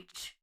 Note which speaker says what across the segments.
Speaker 1: breach.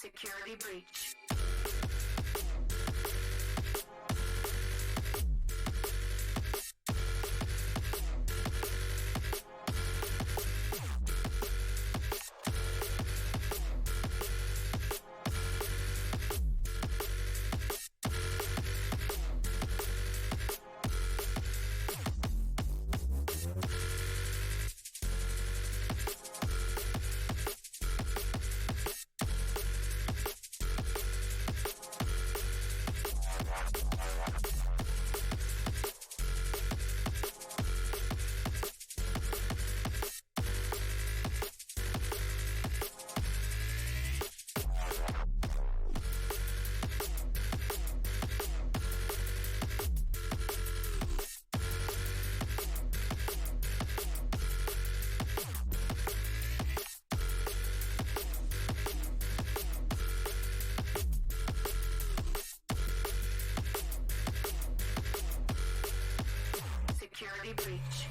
Speaker 1: Security breach. Security breach.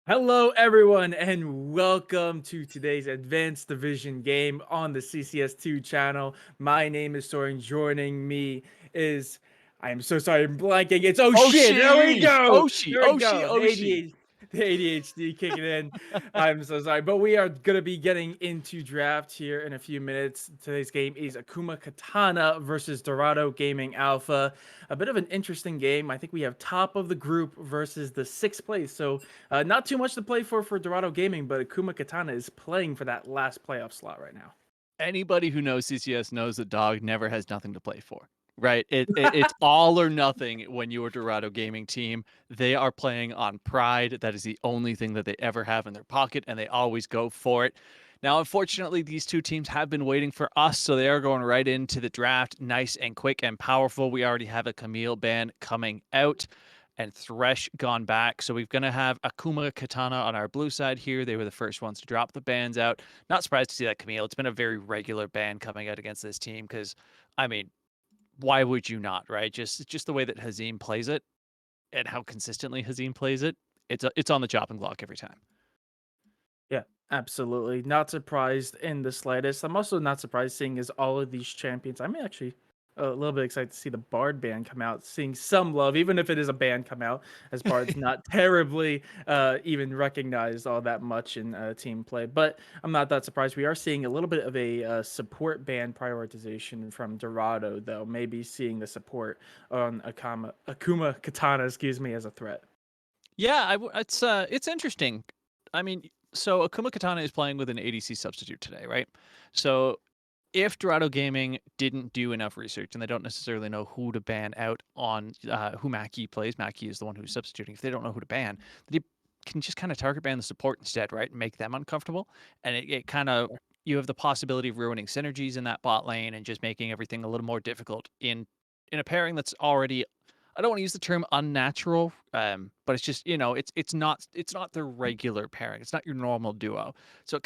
Speaker 2: Hello, everyone, and welcome to today's Advanced Division game on the CCS2 channel. My name is Soriin. Joining me is, I am so sorry, I'm blanking. It's Ohshi. There we go.
Speaker 3: Ohshi.
Speaker 2: The ADHD kicking in. I'm so sorry, but we are going to be getting into draft here in a few minutes. Today's game is Akuma Katana versus Dorado Gaming Alpha. A bit of an interesting game. I think we have top of the group versus the 6th place. So not too much to play for Dorado Gaming, but Akuma Katana is playing for that last playoff slot right now.
Speaker 3: Anybody who knows CCS knows that DoG never has nothing to play for, right? It's all or nothing when you're a Dorado Gaming team. They are playing on pride. That is the only thing that they ever have in their pocket, and they always go for it. Now, unfortunately, these two teams have been waiting for us, so they are going right into the draft nice and quick and powerful. We already have a Camille ban coming out. and Thresh gone back. So we're going to have Akuma Katana on our blue side here. They were the first ones to drop the bans out. Not surprised to see that, Camille. It's been a very regular ban coming out against this team because, I mean, why would you not, right? Just the way that Hazim plays it and how consistently Hazim plays it, it's on the chopping block every time.
Speaker 2: Yeah, absolutely. Not surprised in the slightest. I'm also not surprised seeing as all of these champions. I'm actually a little bit excited to see the Bard band come out, seeing some love, even if it is a band come out, as Bard's not terribly even recognized all that much in team play. But I'm not that surprised. We are seeing a little bit of a support band prioritization from Dorado, though. Maybe seeing the support on Akuma Katana, excuse me, as a threat.
Speaker 3: Yeah, it's interesting. I mean, so Akuma Katana is playing with an ADC substitute today, right? So if Dorado Gaming didn't do enough research and they don't necessarily know who to ban out on who Mackie plays, Mackie is the one who's substituting. If they don't know who to ban, they can just kind of target ban the support instead, right? And make them uncomfortable. And it kind of, you have the possibility of ruining synergies in that bot lane and just making everything a little more difficult in a pairing that's already, I don't want to use the term unnatural, but it's just, it's not the regular pairing. It's not your normal duo. So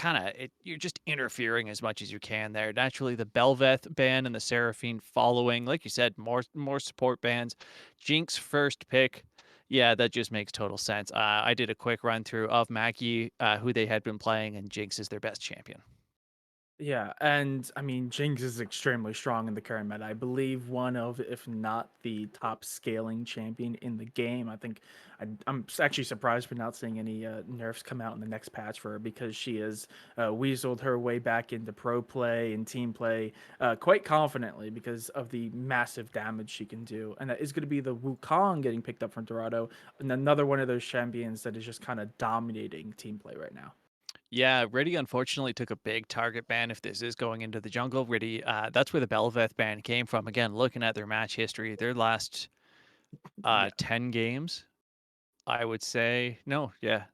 Speaker 3: you're just interfering as much as you can there. Naturally, the Belveth ban and the Seraphine following, like you said, more support bans. Jinx first pick. Yeah, that just makes total sense. I did a quick run through of Mackie, who they had been playing, and Jinx is their best champion.
Speaker 2: Yeah, and I mean, Jinx is extremely strong in the current meta. I believe one of, if not the top scaling champion in the game. Actually surprised we're not seeing any nerfs come out in the next patch for her because she has weaseled her way back into pro play and team play quite confidently because of the massive damage she can do. And that is going to be the Wukong getting picked up from Dorado, and another one of those champions that is just kind of dominating team play right now.
Speaker 3: Yeah, Riddy unfortunately took a big target ban if this is going into the jungle. Riddy, that's where the Belveth ban came from. Again, looking at their match history, their last
Speaker 2: Yeah.
Speaker 3: 10 games, I would say, no, yeah,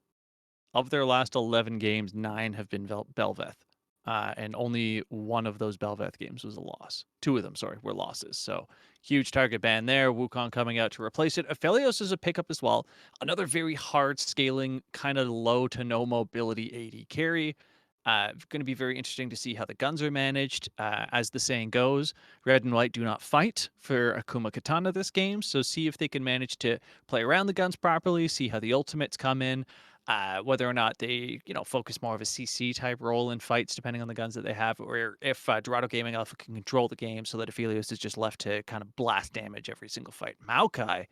Speaker 3: of their last 11 games, 9 have been Belveth. And only one of those Belveth games was a loss. Two of them, sorry, were losses. So huge target ban there. Wukong coming out to replace it. Aphelios is a pickup as well. Another very hard scaling, kind of low to no mobility AD carry. Going to be very interesting to see how the guns are managed. As the saying goes, red and white do not fight for Akuma Katana this game. So see if they can manage to play around the guns properly, see how the ultimates come in, whether or not they, focus more of a CC type role in fights, depending on the guns that they have, or if Dorado Gaming Alpha can control the game so that Aphelios is just left to kind of blast damage every single fight. Maokai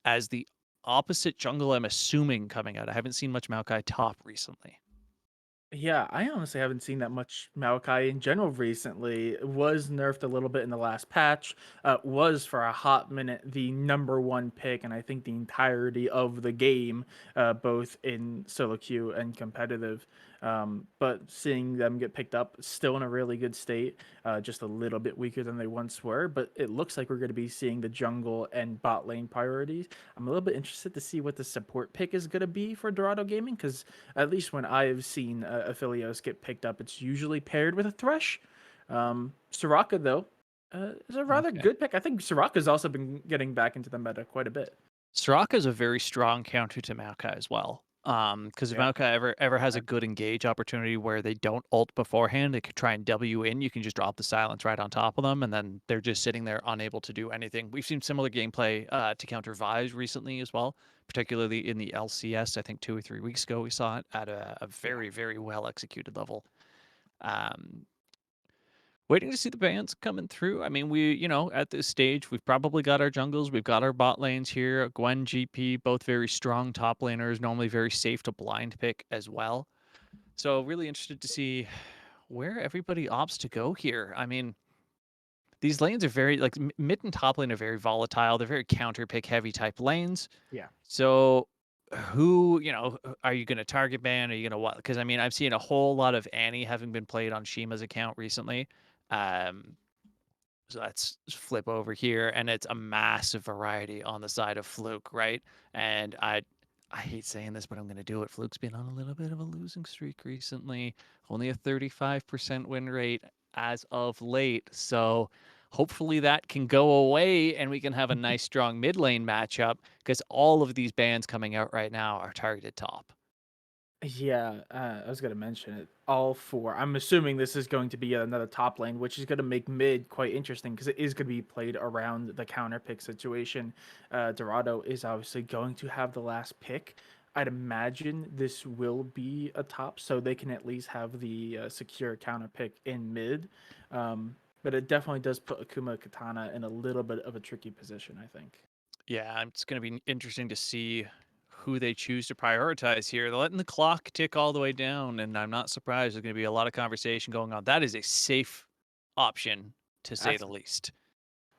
Speaker 3: as the opposite jungle, I'm assuming, coming out. I haven't seen much Maokai top recently.
Speaker 2: Yeah, I honestly haven't seen that much Maokai in general recently. It was nerfed a little bit in the last patch. Was for a hot minute the number one pick, and I think the entirety of the game, both in solo queue and competitive. But seeing them get picked up, still in a really good state, just a little bit weaker than they once were. But it looks like we're going to be seeing the jungle and bot lane priorities. I'm a little bit interested to see what the support pick is going to be for Dorado Gaming because at least when I've seen Aphelios get picked up, it's usually paired with a Thresh. Soraka, though, is a rather
Speaker 3: Okay.
Speaker 2: good pick. I think Soraka's also been getting back into the meta quite a bit.
Speaker 3: Soraka is a very strong counter to Maokai as well. Because if
Speaker 2: Yeah.
Speaker 3: Maokai ever has a good engage opportunity where they don't ult beforehand, they could try and W in. You can just drop the silence right on top of them, and then they're just sitting there unable to do anything. We've seen similar gameplay to counter Vise recently as well, particularly in the LCS. I think 2 or 3 weeks ago we saw it at a
Speaker 2: Yeah.
Speaker 3: very very well executed level. Um, Waiting to see the bans coming through. I mean, at this stage, we've probably got our jungles, we've got our bot lanes here. Gwen, GP, both very strong top laners, normally very safe to blind pick as well. So really interested to see where everybody opts to go here. I mean, these lanes are very like mid and top lane are very volatile. They're very counter pick heavy type lanes.
Speaker 2: Yeah.
Speaker 3: So who, are you going to target ban? Are you going to what? Because I mean, I've seen a whole lot of Annie having been played on Shima's account recently. Um, so let's flip over here, and it's a massive variety on the side of Fluke, right? And I hate saying this, but I'm going to do it. Fluke's been on a little bit of a losing streak recently, only a 35% win rate as of late. So Hopefully that can go away and we can have a nice strong mid lane matchup because all of these bans coming out right now are targeted top.
Speaker 2: Yeah, I was gonna mention it. All four. I'm assuming this is going to be another top lane, which is gonna make mid quite interesting because it is gonna be played around the counter pick situation. Dorado is obviously going to have the last pick. I'd imagine this will be a top, so they can at least have the secure counter pick in mid. But it definitely does put Akuma Katana in a little bit of a tricky position, I think.
Speaker 3: Yeah, it's going to be interesting to see who they choose to prioritize here. They're letting the clock tick all the way down, and I'm not surprised there's going to be a lot of conversation going on. That is a safe option, to say
Speaker 2: That's
Speaker 3: the least.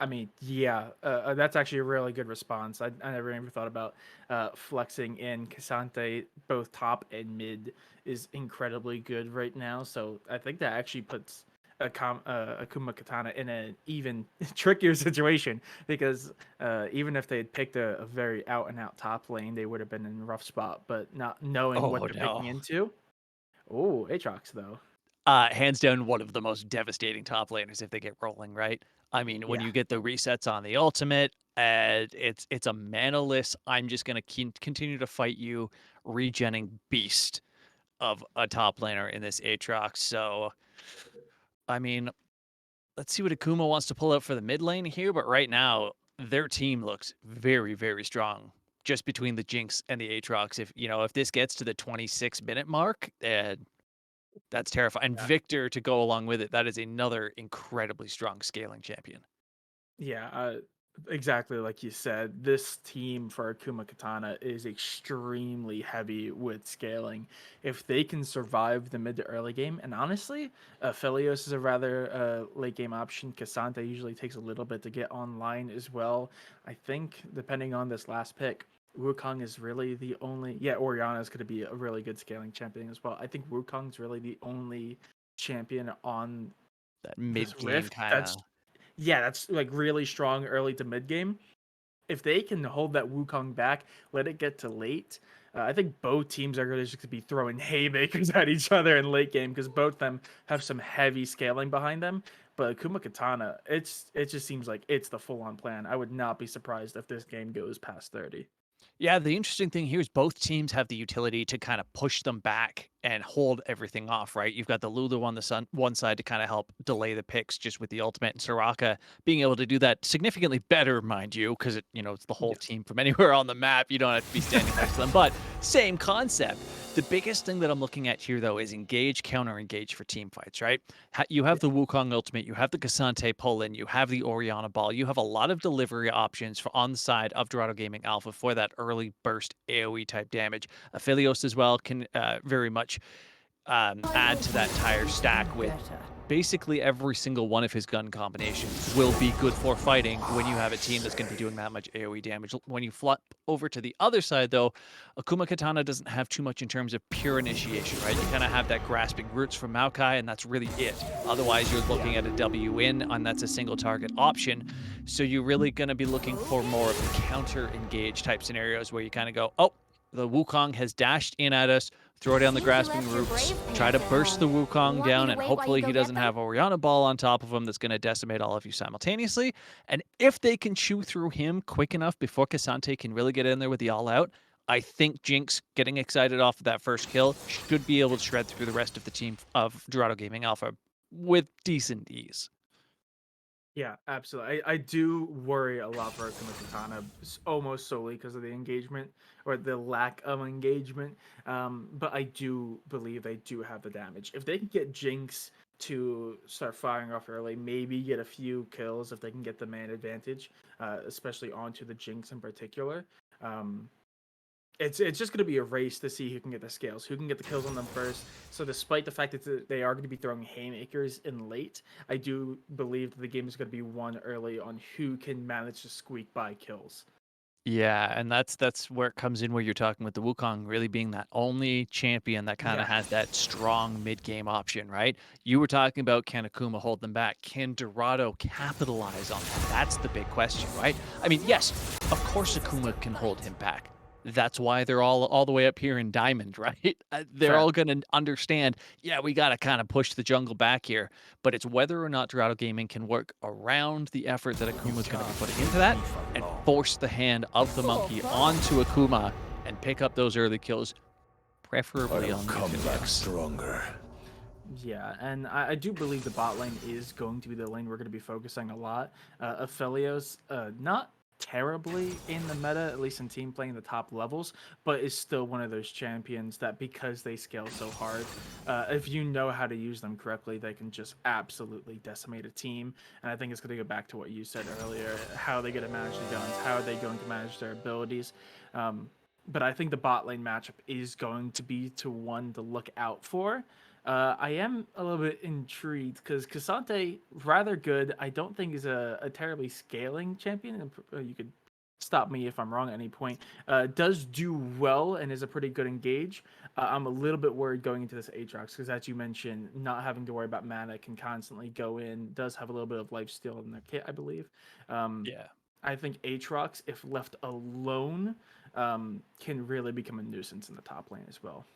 Speaker 2: I mean, yeah, that's actually a really good response. I never even thought about flexing in Casante, both top and mid is incredibly good right now. So I think that actually puts Akuma Katana in an even trickier situation because even if they had picked a very out and out top lane, they would have been in a rough spot. But not knowing what
Speaker 3: Oh,
Speaker 2: they're picking
Speaker 3: no.
Speaker 2: into, oh, Aatrox though,
Speaker 3: Hands down, one of the most devastating top laners if they get rolling, right? I mean, when
Speaker 2: yeah,
Speaker 3: you get the resets on the ultimate, it's a manaless. I'm just gonna continue to fight you, regenning beast of a top laner in this Aatrox. So, I mean, let's see what Akuma wants to pull out for the mid lane here. But right now, their team looks very, very strong. Just between the Jinx and the Aatrox, if this gets to the 26-minute mark, that's terrifying. And
Speaker 2: yeah.
Speaker 3: Victor to go along with it, that is another incredibly strong scaling champion.
Speaker 2: Yeah, exactly like you said. This team for Akuma Katana is extremely heavy with scaling. If they can survive the mid to early game, and honestly, Philios is a rather late game option. Cassante usually takes a little bit to get online as well. I think depending on this last pick, Wukong is really the only. Yeah, Oriana is going to be a really good scaling champion as well. I think Wukong's really the only champion on
Speaker 3: That
Speaker 2: this
Speaker 3: mid game
Speaker 2: rift
Speaker 3: kind
Speaker 2: that's
Speaker 3: of.
Speaker 2: yeah, that's like really strong early to mid game. If they can hold that Wukong back, let it get to late, I think both teams are going to just be throwing haymakers at each other in late game because both of them have some heavy scaling behind them. But Akuma Katana, it just seems like it's the full on plan. I would not be surprised if this game goes past 30.
Speaker 3: Yeah, the interesting thing here is both teams have the utility to kind of push them back and hold everything off, right? You've got the Lulu on the one side to kind of help delay the picks just with the ultimate, and Soraka being able to do that significantly better, mind you, because it's the whole
Speaker 2: Yes.
Speaker 3: team from anywhere on the map. You don't have to be standing next to them, but same concept. The biggest thing that I'm looking at here, though, is engage, counter engage for team fights, right? You have the Wukong ultimate, you have the Cassante pull-in, you have the Oriana ball, you have a lot of delivery options for on the side of Dorado Gaming Alpha for that early burst AoE type damage. Aphelios as well can very much add to that entire stack with basically every single one of his gun combinations will be good for fighting when you have a team that's going to be doing that much AoE damage. When you flip over to the other side, though, Akuma Katana doesn't have too much in terms of pure initiation, right? You kind of have that grasping roots from Maokai, and that's really it. Otherwise, you're
Speaker 2: Yeah.
Speaker 3: looking at a W in, and that's a single target option. So you're really going to be looking for more of the counter engage type scenarios where you kind of go, oh, the Wukong has dashed in at us, throw down the grasping roots, try to burst the Wukong down, and hopefully he doesn't have Oriana Ball on top of him that's going to decimate all of you simultaneously. And if they can chew through him quick enough before Cassante can really get in there with the all out, I think Jinx getting excited off of that first kill should be able to shred through the rest of the team of Dorado Gaming Alpha with decent ease.
Speaker 2: Yeah, absolutely. I do worry a lot for Akuma Katana, almost solely because of the engagement or the lack of engagement. But I do believe they do have the damage. If they can get Jinx to start firing off early, maybe get a few kills if they can get the man advantage, especially onto the Jinx in particular. Um, it's just going to be a race to see who can get the scales, who can get the kills on them first. So despite the fact that they are going to be throwing haymakers in late, I do believe that the game is going to be won early on who can manage to squeak by kills.
Speaker 3: Yeah, and that's where it comes in where you're talking with the Wukong really being that only champion that kind of
Speaker 2: Yeah.
Speaker 3: has that strong mid-game option, right? You were talking about can Akuma hold them back? Can Dorado capitalize on that? That's the big question, right? I mean, yes, of course Akuma can hold him back. That's why they're all the way up here in Diamond, right? They're
Speaker 2: Fair.
Speaker 3: all gonna understand, yeah, we gotta kinda push the jungle back here, but it's whether or not Dorado Gaming can work around the effort that Akuma's gonna be putting into that and force the hand of the monkey onto Akuma and pick up those early kills, preferably on the affiliates.
Speaker 1: Stronger.
Speaker 2: Yeah, and I do believe the bot lane is going to be the lane we're going to be focusing a lot. Aphelios, not terribly in the meta, at least in team playing the top levels, but is still one of those champions that because they scale so hard, if you know how to use them correctly, they can just absolutely decimate a team. And I think it's going to go back to what you said earlier, how are they going to manage the guns, how are they going to manage their abilities. But I think the bot lane matchup is going to be to one to look out for. I am a little bit intrigued because Cassante, rather good. I don't think is a terribly scaling champion. And you could stop me if I'm wrong at any point. Does do well and is a pretty good engage. I'm a little bit worried going into this Aatrox because, as you mentioned, not having to worry about mana, can constantly go in. Does have a little bit of life steal in their kit, I believe.
Speaker 3: Yeah.
Speaker 2: I think Aatrox, if left alone, can really become a nuisance in the top lane as well.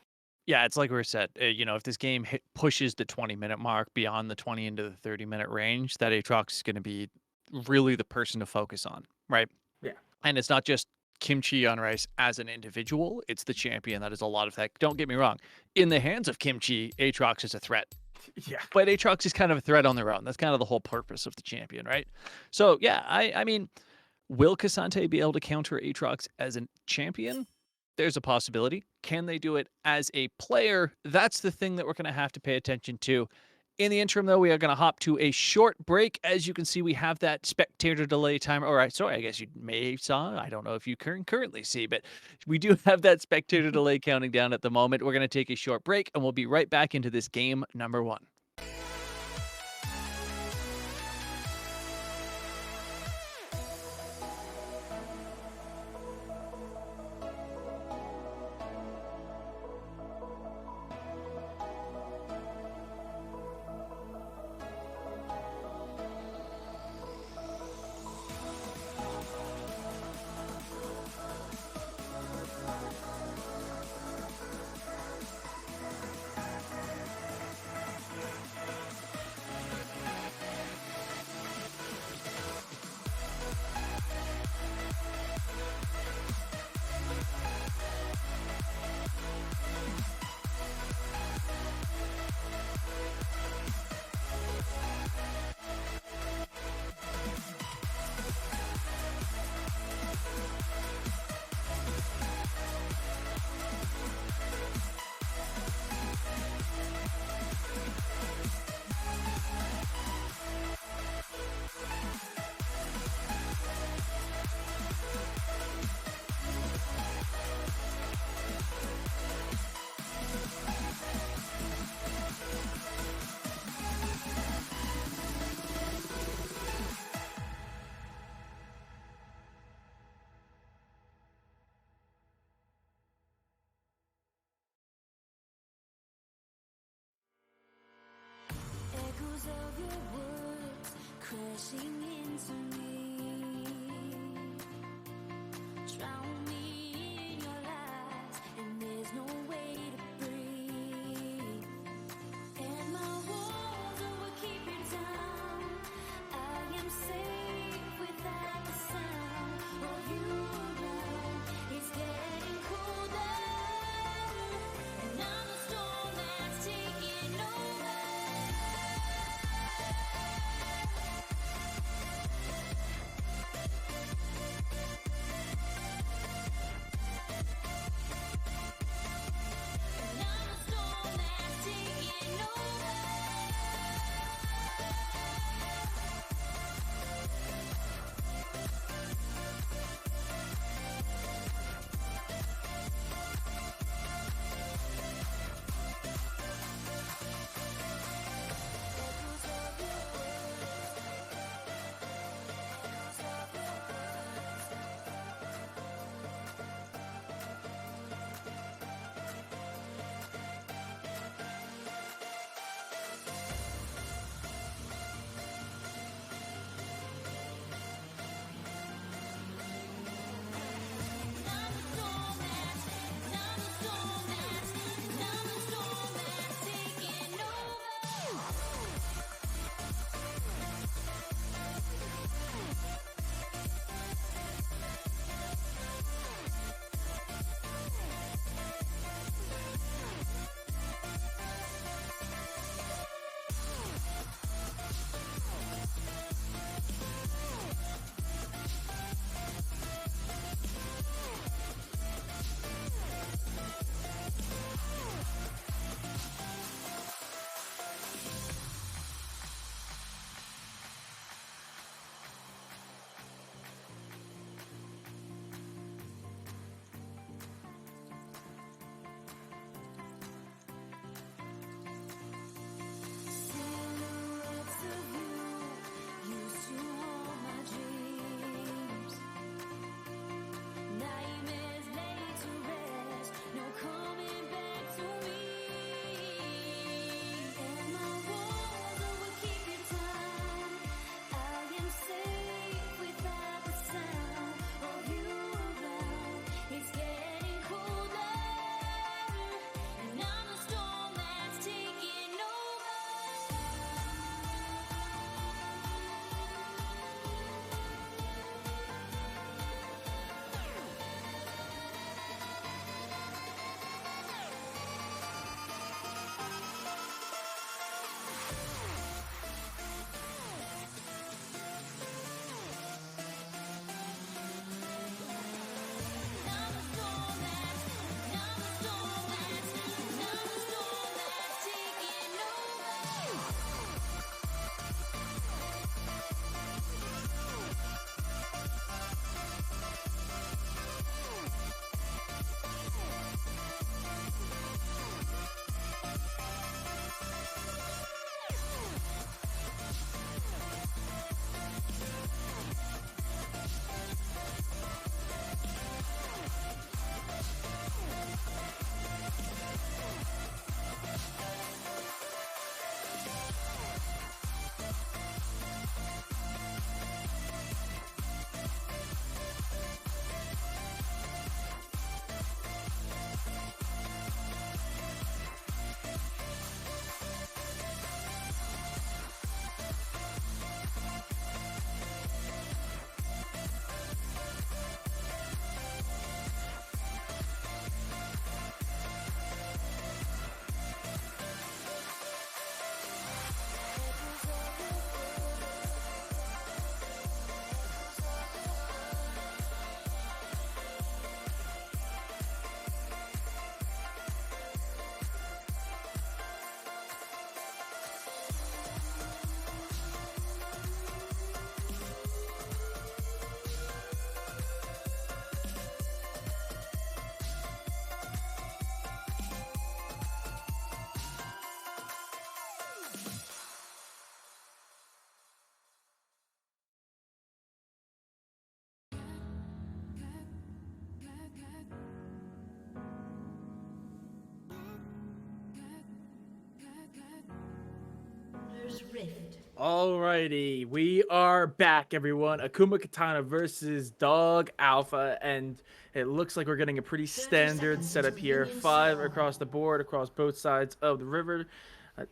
Speaker 3: Yeah, it's like we said, if this game pushes the 20-minute mark beyond the 20 into the 30-minute range, that Aatrox is going to be really the person to focus on, right?
Speaker 2: Yeah.
Speaker 3: And it's not just Kimchi on Rice as an individual, it's the champion that is a lot of that. Don't get me wrong. In the hands of Kimchi, Aatrox is a threat.
Speaker 2: Yeah.
Speaker 3: But Aatrox is kind of a threat on their own. That's kind of the whole purpose of the champion, right? So, yeah, I mean, will Cassante be able to counter Aatrox as a champion? There's a possibility. Can they do it as a player? That's the thing that we're going to have to pay attention to. In the interim, though, we are going to hop to a short break. As you can see, we have that spectator delay timer. All right, sorry, I guess you may have saw. I don't know if you currently see, but we do have that spectator delay counting down at the moment. We're going to take a short break, and we'll be right back into this game number 1.
Speaker 4: Echoes of your words crashing into me, drown me in your lies, and there's no way to breathe. And my walls will keep you down. I am safe without the sound of you around. It's getting colder, and I'm the storm that's taking over.
Speaker 2: Alrighty, we are back, everyone. Akuma Katana versus Dog Alpha, and it looks like we're getting a pretty standard setup here. 5 across the board, across both sides of the river.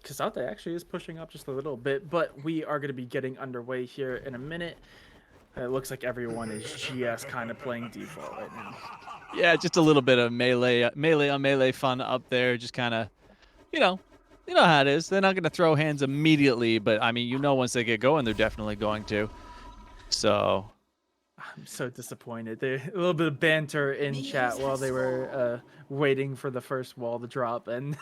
Speaker 2: Kasate actually is pushing up just a little bit, but we are going to be getting underway here in a minute. It looks like everyone is GS kind of playing default right now.
Speaker 3: Yeah, just a little bit of melee on melee fun up there. Just kind of, you know how it is. They're not going to throw hands immediately, but I mean, once they get going, they're definitely going to. So
Speaker 2: I'm so disappointed. There a little bit of banter in chat while they were waiting for the first wall to drop, and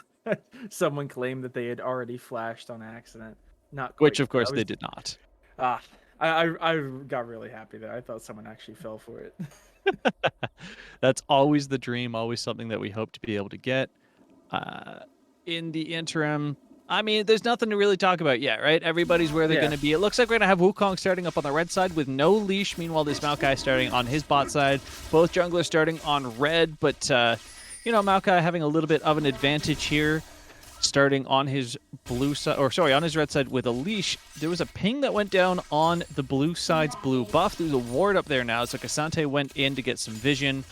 Speaker 2: someone claimed that they had already flashed on accident. Not quite,
Speaker 3: which of course
Speaker 2: I
Speaker 3: they
Speaker 2: was-
Speaker 3: did not.
Speaker 2: I got really happy there. I thought someone actually fell for it.
Speaker 3: That's always the dream, always something that we hope to be able to get. In the interim, I mean, there's nothing to really talk about yet, right? Everybody's where they're
Speaker 2: Yeah.
Speaker 3: going to be. It looks like we're going to have Wukong starting up on the red side with no leash. Meanwhile, this Maokai starting on his bot side. Both junglers starting on red, but, Maokai having a little bit of an advantage here. Starting on his blue side, on his red side with a leash. There was a ping that went down on the blue side's blue buff. There's a ward up there now, so Kasante went in to get some vision.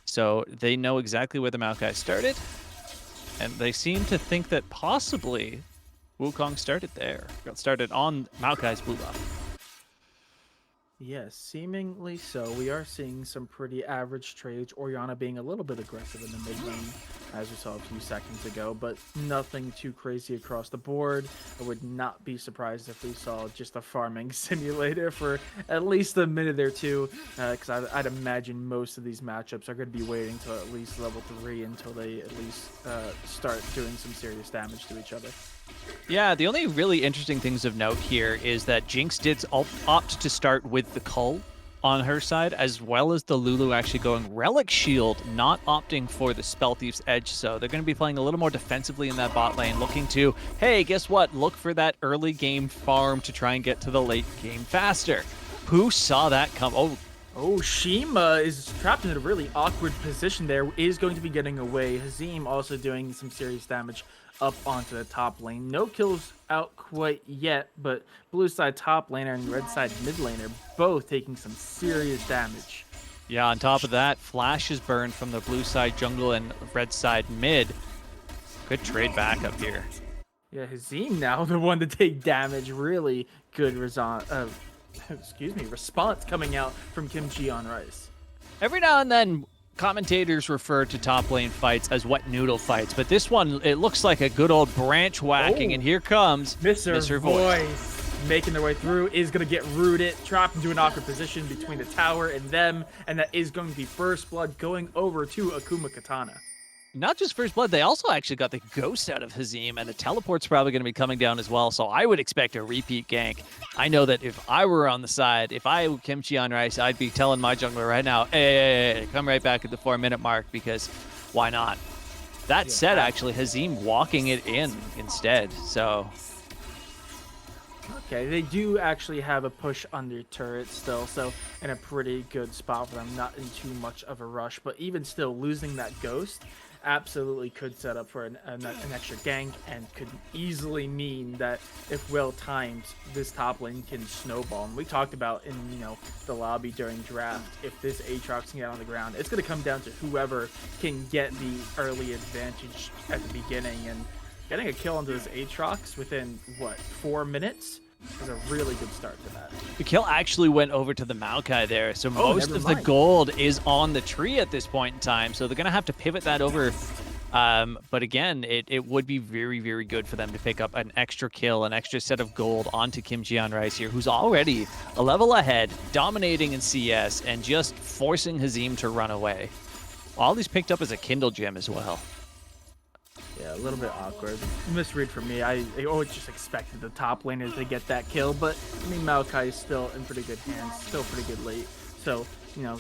Speaker 3: So they know exactly where the Maokai started. And they seem to think that possibly Wukong started there. Got started on Maokai's blue buff.
Speaker 2: Yes, seemingly so. We are seeing some pretty average trades. Orianna being a little bit aggressive in the mid lane, as we saw a few seconds ago, but nothing too crazy across the board. I would not be surprised if we saw just a farming simulator for at least a minute or two, because I'd imagine most of these matchups are going to be waiting till at least level 3 until they at least start doing some serious damage to each other.
Speaker 3: Yeah, the only really interesting things of note here is that Jinx did opt to start with the Cull on her side, as well as the Lulu actually going Relic Shield, not opting for the Spell Thief's Edge. So they're going to be playing a little more defensively in that bot lane, looking to, hey, guess what? Look for that early game farm to try and get to the late game faster. Who saw that come?
Speaker 2: Oh, Shima is trapped in a really awkward position there, is going to be getting away. Hazim also doing some serious damage up onto the top lane. No kills out quite yet, but blue side top laner and red side mid laner both taking some serious damage.
Speaker 3: Yeah, on top of that, Flash is burned from the blue side jungle and red side mid. Good trade back up here.
Speaker 2: Yeah, Hazim now the one to take damage. Really good response coming out from Kimchi on Rice.
Speaker 3: Every now and then, commentators refer to top lane fights as wet noodle fights, but this one, it looks like a good old branch whacking, and here comes
Speaker 2: Mr. Voice making their way through, is going to get rooted, trapped into an awkward position between the tower and them, and that is going to be first blood going over to Akuma Katana.
Speaker 3: Not just first blood, they also actually got the ghost out of Hazim, and the teleport's probably going to be coming down as well, so I would expect a repeat gank. I know that if I were on the side, if I were Kimchi on Rice, I'd be telling my jungler right now, hey, come right back at the 4-minute mark, because why not? That said, actually, Hazim walking it in instead, so...
Speaker 2: Okay, they do actually have a push under turret still, so in a pretty good spot for them, not in too much of a rush, but even still, losing that ghost absolutely could set up for an extra gank, and could easily mean that if well timed, this top lane can snowball. And we talked about in the lobby during draft, if this Aatrox can get on the ground, it's going to come down to whoever can get the early advantage at the beginning, and getting a kill onto this Aatrox within, 4 minutes is a really good start to that.
Speaker 3: The kill actually went over to the Maokai there, so most of the gold is on the tree at this point in time, so they're going to have to pivot that over. But again, it would be very, very good for them to pick up an extra kill, an extra set of gold onto Kimchi on Rice here, who's already a level ahead, dominating in CS, and just forcing Hazim to run away. All he's picked up is a Kindle gem as well.
Speaker 2: Yeah, a little bit awkward. Misread for me. I always just expected the top laners to get that kill, but I mean, Maokai is still in pretty good hands, still pretty good late. So,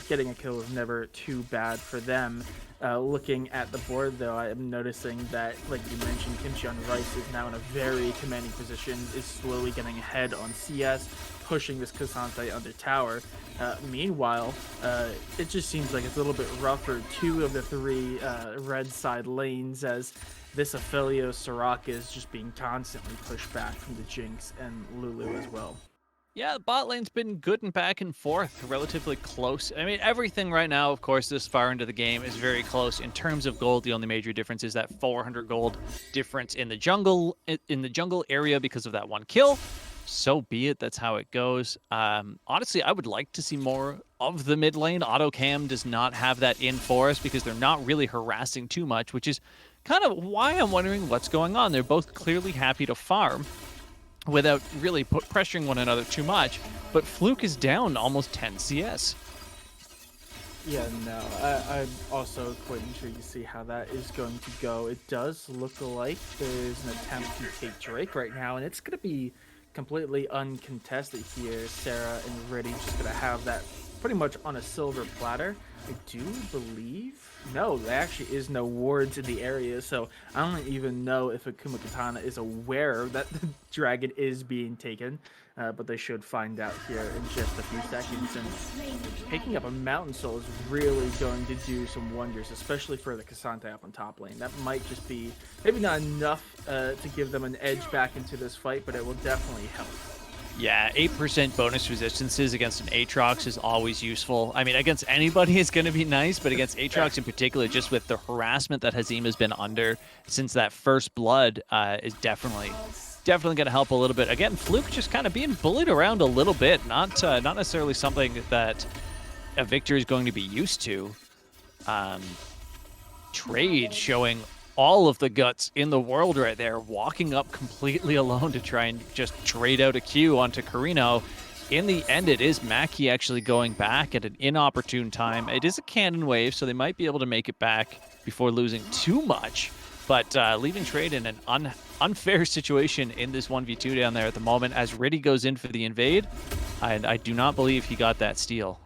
Speaker 2: getting a kill is never too bad for them. Looking at the board, though, I am noticing that, like you mentioned, Kimchi on Rice is now in a very commanding position, is slowly getting ahead on CS. pushing this Cassante under tower. Meanwhile, it just seems like it's a little bit rougher. 2 of the 3 red side lanes, as this Ophelio Soraka is just being constantly pushed back from the Jinx and Lulu as well.
Speaker 3: Yeah, bot lane's been good and back and forth, relatively close. I mean, everything right now, of course, this far into the game is very close. In terms of gold, the only major difference is that 400 gold difference in the jungle area because of that 1 kill. So be it. That's how it goes. Honestly, I would like to see more of the mid lane. Auto Cam does not have that in for us because they're not really harassing too much, which is kind of why I'm wondering what's going on. They're both clearly happy to farm without really pressuring one another too much, but Fluke is down almost 10 CS.
Speaker 2: Yeah, no, I'm also quite intrigued to see how that is going to go. It does look like there's an attempt to take Drake right now, and it's going to be completely uncontested here. Sarah and Riddy just going to have that pretty much on a silver platter. I do believe... No, there actually is no wards in the area, so I don't even know if Akuma Katana is aware that the dragon is being taken, but they should find out here in just a few seconds. And picking up a Mountain Soul is really going to do some wonders, especially for the Cassante up on top lane. That might just be maybe not enough to give them an edge back into this fight, but it will definitely help.
Speaker 3: Yeah, 8% bonus resistances against an Aatrox is always useful. I mean, against anybody it's going to be nice, but against Aatrox in particular, just with the harassment that Hazim has been under since that first blood, is definitely going to help a little bit. Again, Fluke just kind of being bullied around a little bit, not necessarily something that a Victor is going to be used to. Trade showing all of the guts in the world right there, walking up completely alone to try and just trade out a Q onto Carino. In the end, it is Mackie actually going back at an inopportune time. It is a cannon wave, so they might be able to make it back before losing too much, but leaving Trade in an unfair situation in this 1v2 down there at the moment as Riddy goes in for the invade, and I do not believe he got that steal.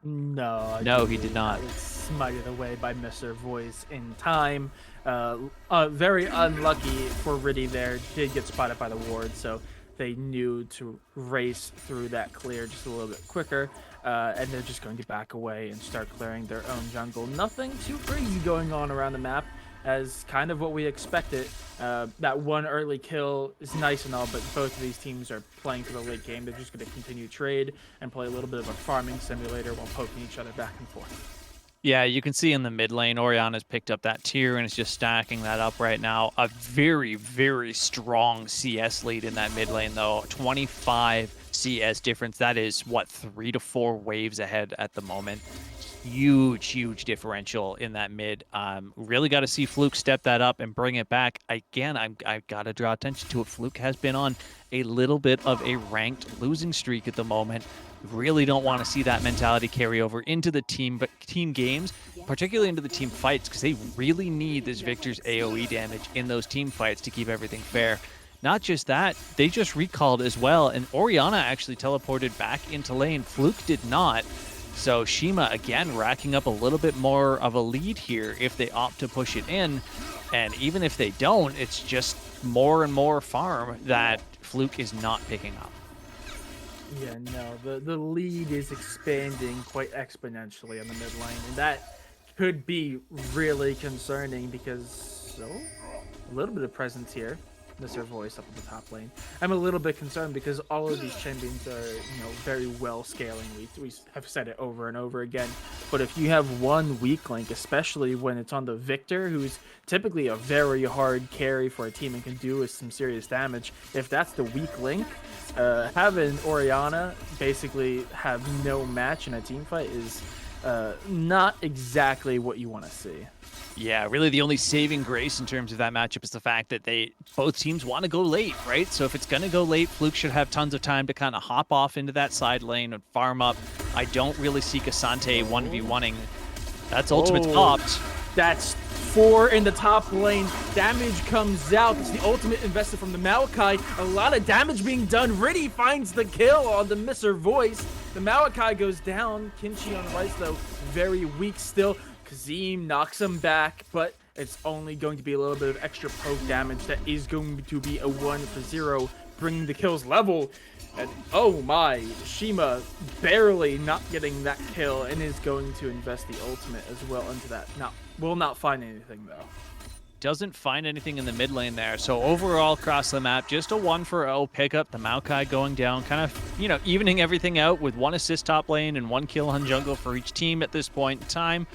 Speaker 2: No,
Speaker 3: he did not.
Speaker 2: It's smited away by Mr. Voice in time. Very unlucky for Riddy there. Did get spotted by the ward, so they knew to race through that clear just a little bit quicker. And they're just going to back away and start clearing their own jungle. Nothing too crazy going on around the map, as kind of what we expected. That 1 early kill is nice and all, but both of these teams are playing for the late game. They're just going to continue trade and play a little bit of a farming simulator while poking each other back and forth.
Speaker 3: Yeah, you can see in the mid lane, Orianna's picked up that tier and is just stacking that up right now. A very, very strong CS lead in that mid lane, though. 25 CS difference. That is, what, 3 to 4 waves ahead at the moment. Huge differential in that mid. Really got to see Fluke step that up and bring it back. Again, I've got to draw attention to it. Fluke has been on a little bit of a ranked losing streak at the moment. Really don't want to see that mentality carry over into the team games, particularly into the team fights, because they really need this Victor's AoE damage in those team fights to keep everything fair. Not just that, they just recalled as well, and Orianna actually teleported back into lane. Fluke did not. So Shima, again, racking up a little bit more of a lead here if they opt to push it in. And even if they don't, it's just more and more farm that Fluke is not picking up.
Speaker 2: Yeah, no, the lead is expanding quite exponentially on the mid lane, and that could be really concerning because, a little bit of presence here. Mr. Voice up in the top lane. I'm a little bit concerned because all of these champions are, very well scaling. We have said it over and over again. But if you have one weak link, especially when it's on the Victor, who's typically a very hard carry for a team and can do some serious damage, if that's the weak link, having Orianna basically have no match in a team fight is not exactly what you want to see.
Speaker 3: Yeah, really the only saving grace in terms of that matchup is the fact that both teams want to go late, right? So if it's going to go late, Fluke should have tons of time to kind of hop off into that side lane and farm up. I don't really see Cassante 1v1ing. That's ultimate's popped.
Speaker 2: That's 4 in the top lane. Damage comes out. It's the ultimate invested from the Maokai. A lot of damage being done. Riddy finds the kill on the Mr. Voice. The Maokai goes down. Kinchi on the right, though, very weak still. Kazim knocks him back, but it's only going to be a little bit of extra poke damage that is going to be a 1-for-0, bringing the kills level. And oh my, Shima barely not getting that kill and is going to invest the ultimate as well into that. Will not find anything though.
Speaker 3: Doesn't find anything in the mid lane there. So overall across the map, just a 1-for-0 pickup. The Maokai going down, kind of, you know, evening everything out with 1 assist top lane and 1 kill on jungle for each team at this point in time.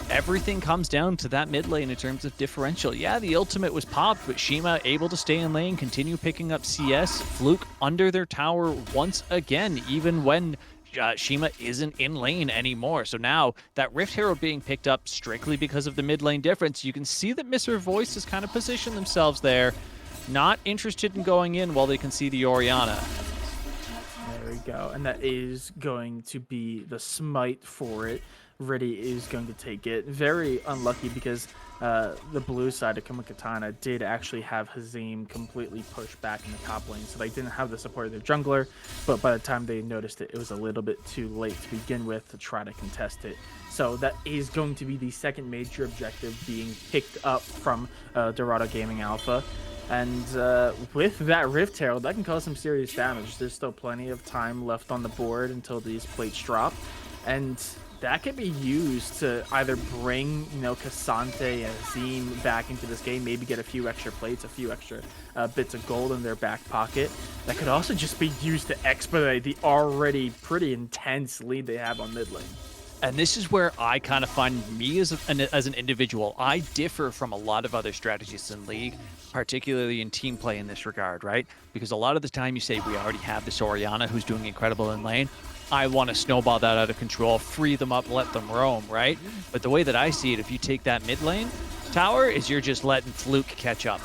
Speaker 3: Everything comes down to that mid lane in terms of differential. Yeah, the ultimate was popped, but Shima able to stay in lane, continue picking up CS. Fluke under their tower once again, even when Shima isn't in lane anymore. So now that Rift Herald being picked up strictly because of the mid lane difference, you can see that Mr. Voice has kind of positioned themselves there, not interested in going in while they can see the Orianna.
Speaker 2: There we go. And that is going to be the smite for it. Reddy is going to take it. Very unlucky because the blue side of Akuma Katana did actually have Hazim completely pushed back in the top lane, so they didn't have the support of their jungler, but by the time they noticed it, it was a little bit too late to begin with to try to contest it. So that is going to be the second major objective being picked up from Dorado Gaming Alpha. And with that Rift Herald, that can cause some serious damage. There's still plenty of time left on the board until these plates drop, and that could be used to either bring, you know, Cassante and Azim back into this game, maybe get a few extra plates, a few extra bits of gold in their back pocket. That could also just be used to expedite the already pretty intense lead they have on mid lane.
Speaker 3: And this is where I kind of find me as an individual, I differ from a lot of other strategists in League, particularly in team play in this regard, right? Because a lot of the time you say, we already have this Orianna who's doing incredible in lane. I want to snowball that out of control, free them up, let them roam, right? But the way that I see it, if you take that mid lane tower, is you're just letting Fluke catch up.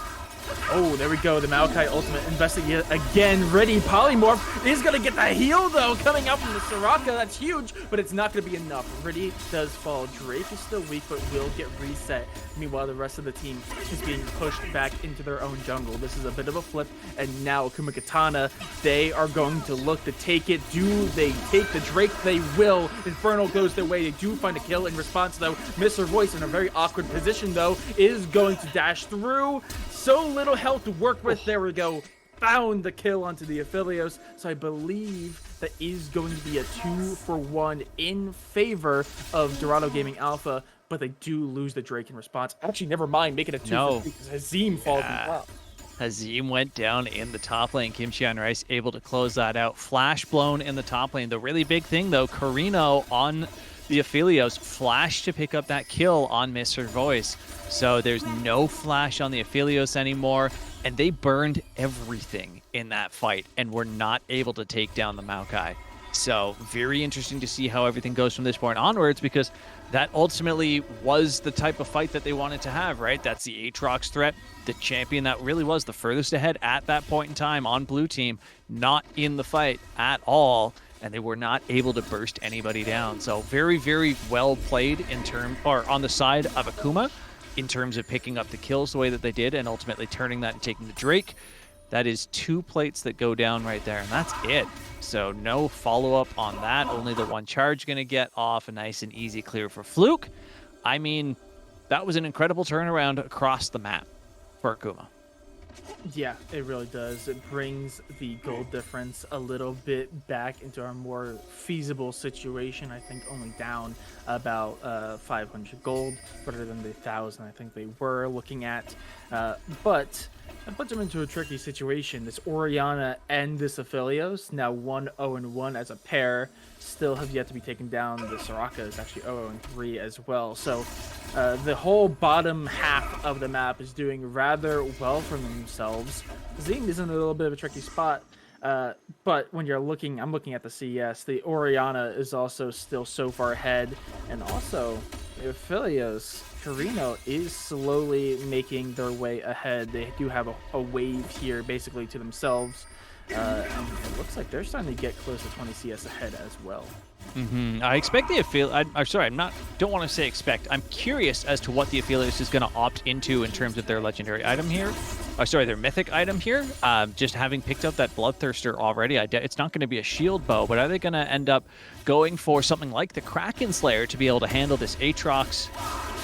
Speaker 2: Oh, there we go. The Maokai ultimate investing yet again. Ready polymorph is going to get the heal, though, coming out from the Soraka. That's huge, but it's not going to be enough. Ready does fall. Drake is still weak, but will get reset. Meanwhile, the rest of the team is being pushed back into their own jungle. This is a bit of a flip, and now Akuma Katana, they are going to look to take it. Do they take the Drake? They will. Infernal goes their way. They do find a kill in response, though. Mr. Voice, in a very awkward position, though, is going to dash through. So little health to work with. There we go. Found the kill onto the Aphelios. So I believe that is going to be a 2-for-1 in favor of Dorado Gaming Alpha, but they do lose the Drake in response. Actually, never mind. Make it a 2-for-3 because Hazim falls in top.
Speaker 3: Hazim went down in the top lane. Kimchi and Rice able to close that out. Flash blown in the top lane. The really big thing, though, Carino on the Aphelios flashed to pick up that kill on Mr. Voice. So there's no flash on the Aphelios anymore, and they burned everything in that fight and were not able to take down the Maokai. So very interesting to see how everything goes from this point onwards, because that ultimately was the type of fight that they wanted to have, right? That's the Aatrox threat, the champion that really was the furthest ahead at that point in time on blue team, not in the fight at all, and they were not able to burst anybody down. So very, very well played in term, or on the side of Akuma, in terms of picking up the kills the way that they did and ultimately turning that and taking the Drake. That is 2 plates that go down right there, and that's it. So no follow-up on that. Only the 1 charge going to get off. A nice and easy clear for Fluke. I mean, that was an incredible turnaround across the map for Akuma.
Speaker 2: Yeah, it really does. It brings the gold difference a little bit back into our more feasible situation. I think only down about 500 gold, better than the 1,000 I think they were looking at. But that puts them into a tricky situation. This Orianna and this Aphelios, now 1-0-1 as a pair, still have yet to be taken down. The Soraka is actually 0-3 as well. So the whole bottom half of the map is doing rather well for themselves. Zing is in a little bit of a tricky spot. But when you're looking, I'm looking at the CCS, the Orianna is also still so far ahead. And also, the Aphelios, Carino is slowly making their way ahead. They do have a wave here basically to themselves. And it looks like they're starting to get close to 20 CS ahead as well.
Speaker 3: I expect the Aphelios. I'm sorry, don't want to say expect. I'm curious as to what the Aphelios is going to opt into in terms of their legendary item here. Their mythic item here. Just having picked up that Bloodthirster already, it's not going to be a shield bow, but are they going to end up going for something like the Kraken Slayer to be able to handle this Aatrox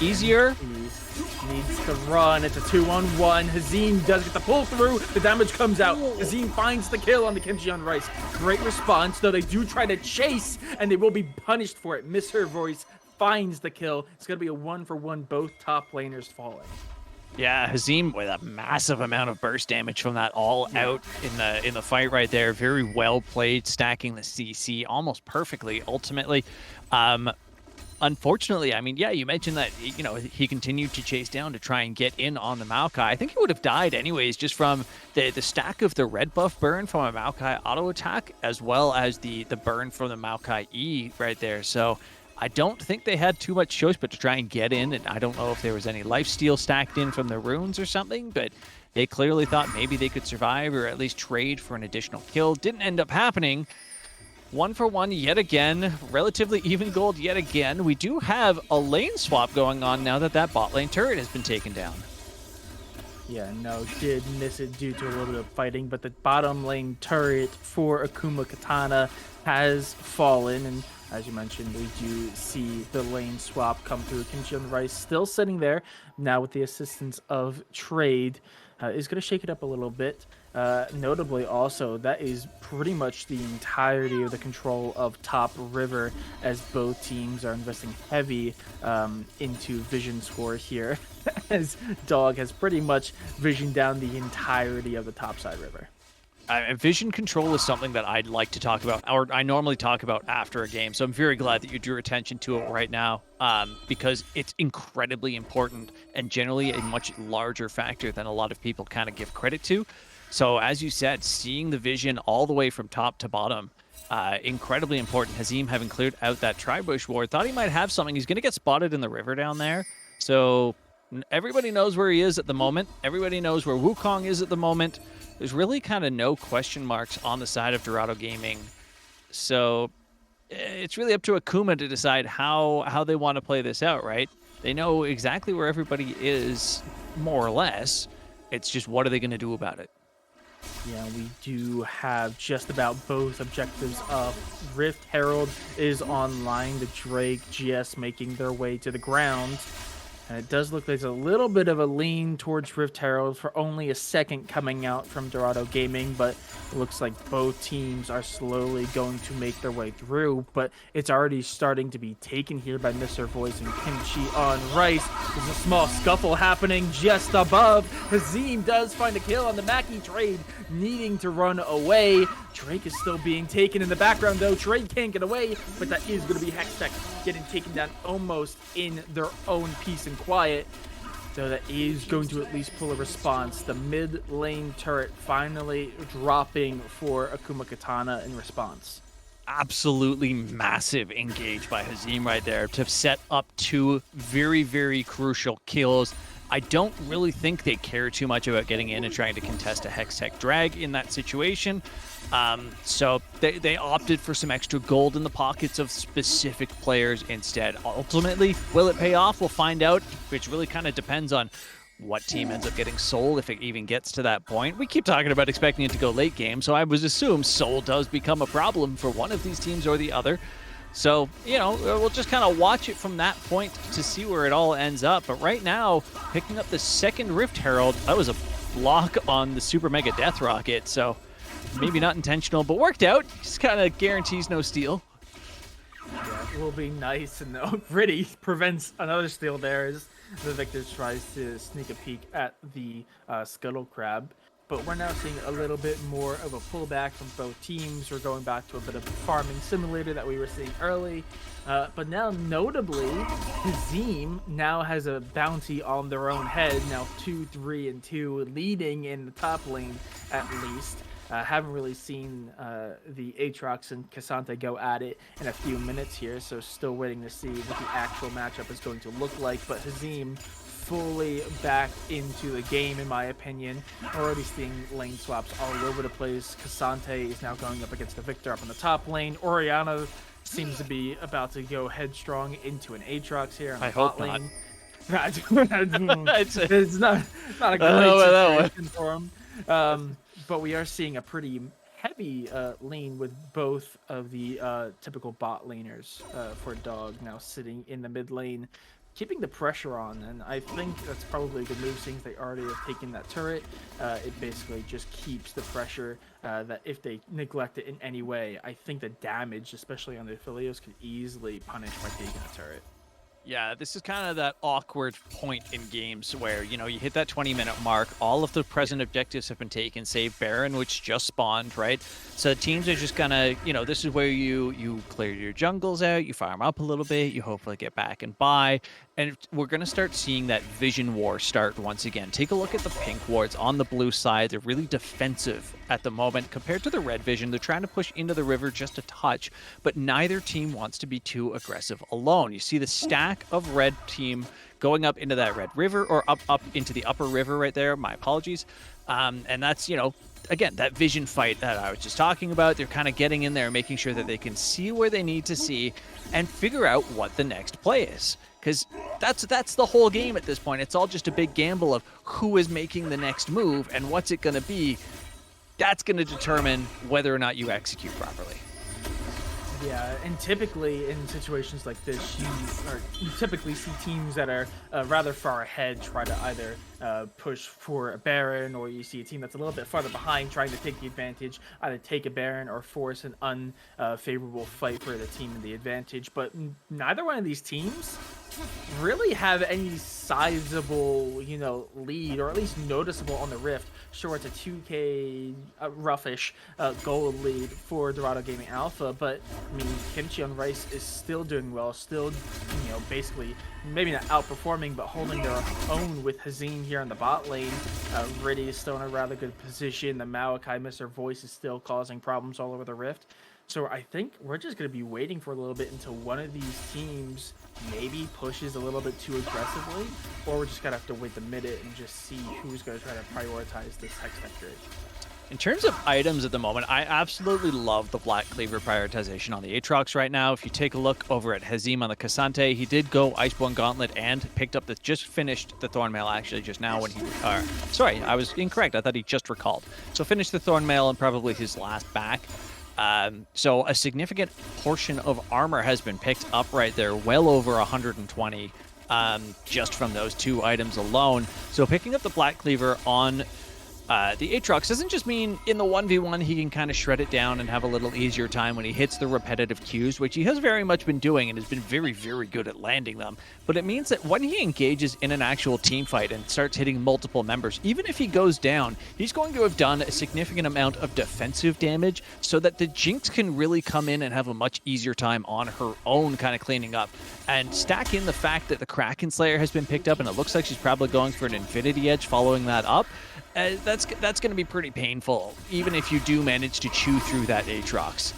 Speaker 3: Easier.
Speaker 2: He needs to run. It's a 2-on-1. Hazim does get the pull through. The damage comes out. Hazim finds the kill on the Kimchi on Rice. Great response, though they do try to chase, and they will be punished for it. Miss Her Voice finds the kill. It's going to be a 1-for-1, both top laners falling.
Speaker 3: Yeah, Hazim with a massive amount of burst damage from that all out in the fight right there. Very well played, stacking the CC almost perfectly ultimately. Unfortunately, I mean, yeah, you mentioned that, you know, he continued to chase down to try and get in on the Maokai. I think he would have died anyways, just from the stack of the red buff burn from a Maokai auto attack, as well as the burn from the Maokai E right there. So I don't think they had too much choice but to try and get in, and I don't know if there was any lifesteal stacked in from the runes or something, but they clearly thought maybe they could survive or at least trade for an additional kill. Didn't end up happening. 1-for-1 yet again, relatively even gold yet again. We do have a lane swap going on now that bot lane turret has been taken down.
Speaker 2: Yeah, no, did miss it due to a little bit of fighting, but the bottom lane turret for Akuma Katana has fallen, and as you mentioned, we do see the lane swap come through. Kimchi on Rice still sitting there, now with the assistance of Trade, is going to shake it up a little bit. Notably also, that is pretty much the entirety of the control of top river, as both teams are investing heavy into vision score here, as DoG has pretty much visioned down the entirety of the topside river.
Speaker 3: Vision control is something that I'd like to talk about, or I normally talk about after a game, so I'm very glad that you drew attention to it right now, because it's incredibly important and generally a much larger factor than a lot of people kind of give credit to. So as you said, seeing the vision all the way from top to bottom, incredibly important. Hazim, having cleared out that Tribush ward, thought he might have something. He's going to get spotted in the river down there, so everybody knows where he is at the moment. Everybody knows where Wukong is at the moment. There's really kind of no question marks on the side of Dorado Gaming. So it's really up to Akuma to decide how they want to play this out, right? They know exactly where everybody is, more or less. It's just what are they going to do about it?
Speaker 2: Yeah, we do have just about both objectives up. Rift Herald is online, the Drake GS making their way to the ground. And it does look like there's a little bit of a lean towards Rift Herald for only a second coming out from Dorado Gaming, but it looks like both teams are slowly going to make their way through, but it's already starting to be taken here by Mr. Voice and Kimchi on Rice. There's a small scuffle happening just above. Hazim does find a kill on the Mackie Trade, needing to run away. Drake is still being taken in the background, though. Trade can't get away, but that is going to be Hextech getting taken down almost in their own peace and quiet. So that is going to at least pull a response. The mid lane turret finally dropping for Akuma Katana in response.
Speaker 3: Absolutely massive engage by Hazim right there to set up two very, very crucial kills. I don't really think they care too much about getting in and trying to contest a Hextech drag in that situation. So they opted for some extra gold in the pockets of specific players instead. Ultimately, will it pay off? We'll find out, which really kind of depends on what team ends up getting Soul, if it even gets to that point. We keep talking about expecting it to go late game, so I would assume Soul does become a problem for one of these teams or the other. So, you know, we'll just kind of watch it from that point to see where it all ends up. But right now, picking up the second Rift Herald, that was a block on the Super Mega Death Rocket, so maybe not intentional, but worked out. Just kind of guarantees no steal.
Speaker 2: Yeah, it will be nice, and no, Gritty prevents another steal there as the Victor tries to sneak a peek at the Scuttle Crab. But we're now seeing a little bit more of a pullback from both teams. We're going back to a bit of a farming simulator that we were seeing early. But now, notably, Hazim now has a bounty on their own head. Now 2, 3, and 2, leading in the top lane at least. Haven't really seen the Aatrox and Cassante go at it in a few minutes here, so still waiting to see what the actual matchup is going to look like. But Hazim fully back into the game, in my opinion. Already seeing lane swaps all over the place. Cassante is now going up against the Victor up on the top lane. Oriana seems to be about to go headstrong into an Aatrox here on the bot lane. It's not a great situation for him. But we are seeing a pretty heavy lane with both of the typical bot laners for DoG now sitting in the mid lane. keeping the pressure on, and I think that's probably a good move since they already have taken that turret. It basically just keeps the pressure that if they neglect it in any way, I think the damage, especially on the Aphelios, could easily punish by taking a turret.
Speaker 3: Yeah, this is kind of that awkward point in games where, you hit that 20-minute mark, all of the present objectives have been taken, save Baron, which just spawned, right? So teams are just gonna, this is where you clear your jungles out, you farm up a little bit, you hopefully get back and buy, and we're gonna start seeing that vision war start once again. Take a look at the pink wards on the blue side. They're really defensive at the moment compared to the red vision. They're trying to push into the river just a touch, but neither team wants to be too aggressive alone. You see the stack of red team going up into that red river, or up into the upper river right there. My apologies. And that's, again, that vision fight that I was just talking about. They're kind of getting in there, making sure that they can see where they need to see and figure out what the next play is. Because that's the whole game at this point. It's all just a big gamble of who is making the next move and what's it going to be. That's going to determine whether or not you execute properly.
Speaker 2: Yeah, and typically in situations like this, you typically see teams that are rather far ahead try to either push for a Baron, or you see a team that's a little bit farther behind trying to take the advantage, either take a Baron or force an unfavorable fight for the team in the advantage. But neither one of these teams really have any sizable, lead, or at least noticeable on the Rift. Sure, it's a 2K roughish gold lead for Dorado Gaming Alpha, but I mean, Kimchi on Rice is still doing well, still, basically maybe not outperforming, but holding their own with Hazine here in the bot lane. Riddy is still in a rather good position. The Maokai Mr. Voice is still causing problems all over the Rift. So I think we're just going to be waiting for a little bit until one of these teams maybe pushes a little bit too aggressively, or we're just going to have to wait the minute and just see who's going to try to prioritize this Hex Vector.
Speaker 3: In terms of items at the moment, I absolutely love the Black Cleaver prioritization on the Aatrox right now. If you take a look over at Hazim on the Cassante, he did go Iceborne Gauntlet and picked up just finished the Thornmail actually just now when he... sorry, I was incorrect. I thought he just recalled. So finished the Thornmail and probably his last back. So a significant portion of armor has been picked up right there, well over 120 just from those two items alone. So picking up the Black Cleaver on the Aatrox doesn't just mean in the 1v1 he can kind of shred it down and have a little easier time when he hits the repetitive Qs, which he has very much been doing and has been very, very good at landing them. But it means that when he engages in an actual team fight and starts hitting multiple members, even if he goes down, he's going to have done a significant amount of defensive damage so that the Jinx can really come in and have a much easier time on her own kind of cleaning up. And stack in the fact that the Kraken Slayer has been picked up and it looks like she's probably going for an Infinity Edge following that up. That's going to be pretty painful, even if you do manage to chew through that Aatrox.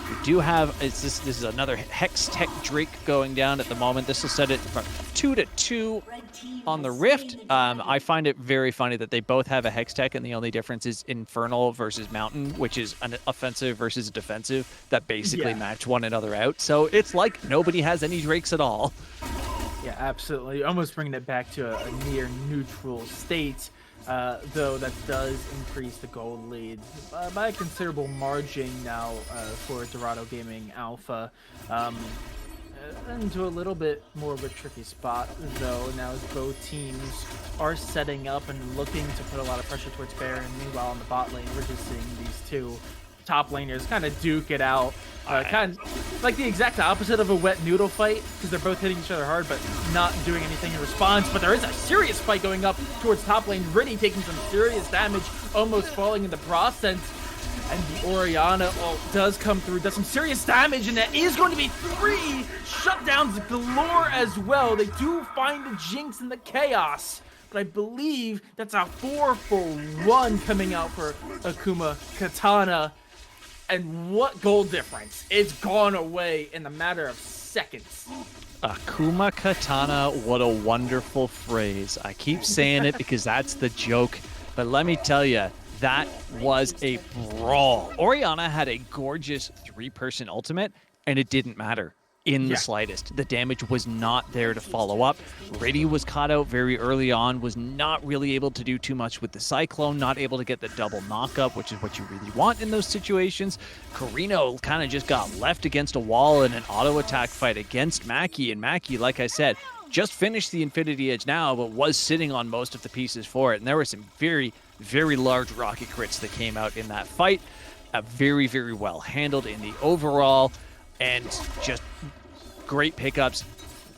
Speaker 3: We do have, this is another Hex Tech Drake going down at the moment. This will set it from 2-2 on the Rift. I find it very funny that they both have a Hex Tech, and the only difference is Infernal versus Mountain, which is an offensive versus a defensive that basically match one another out. So it's like nobody has any Drakes at all.
Speaker 2: Yeah, absolutely. Almost bringing it back to a near neutral state. Though that does increase the gold lead by a considerable margin now for Dorado Gaming Alpha. Into a little bit more of a tricky spot, though, now as both teams are setting up and looking to put a lot of pressure towards Baron. Meanwhile, on the bot lane, we're just seeing these two top laners kind of duke it out. Kind of like the exact opposite of a wet noodle fight, because they're both hitting each other hard but not doing anything in response. But there is a serious fight going up towards top lane. Riddy taking some serious damage, almost falling in the process. And the Orianna ult does come through, does some serious damage, and that is going to be 3 shutdowns galore as well. They do find the Jinx and the Chaos, but I believe that's a 4-for-1 coming out for Akuma Katana. And what goal difference? It's gone away in a matter of seconds.
Speaker 3: Akuma Katana, what a wonderful phrase. I keep saying it because that's the joke, but let me tell you, that was a brawl. Orianna had a gorgeous 3-person ultimate, and it didn't matter in the slightest. The damage was not there to follow up. Riddy was caught out very early on, was not really able to do too much with the Cyclone, not able to get the double knockup, which is what you really want in those situations. Carino kind of just got left against a wall in an auto attack fight against Mackie, and Mackie, like I said, just finished the Infinity Edge now, but was sitting on most of the pieces for it. And there were some very, very large rocket crits that came out in that fight. Very, very well handled in the overall, and just great pickups.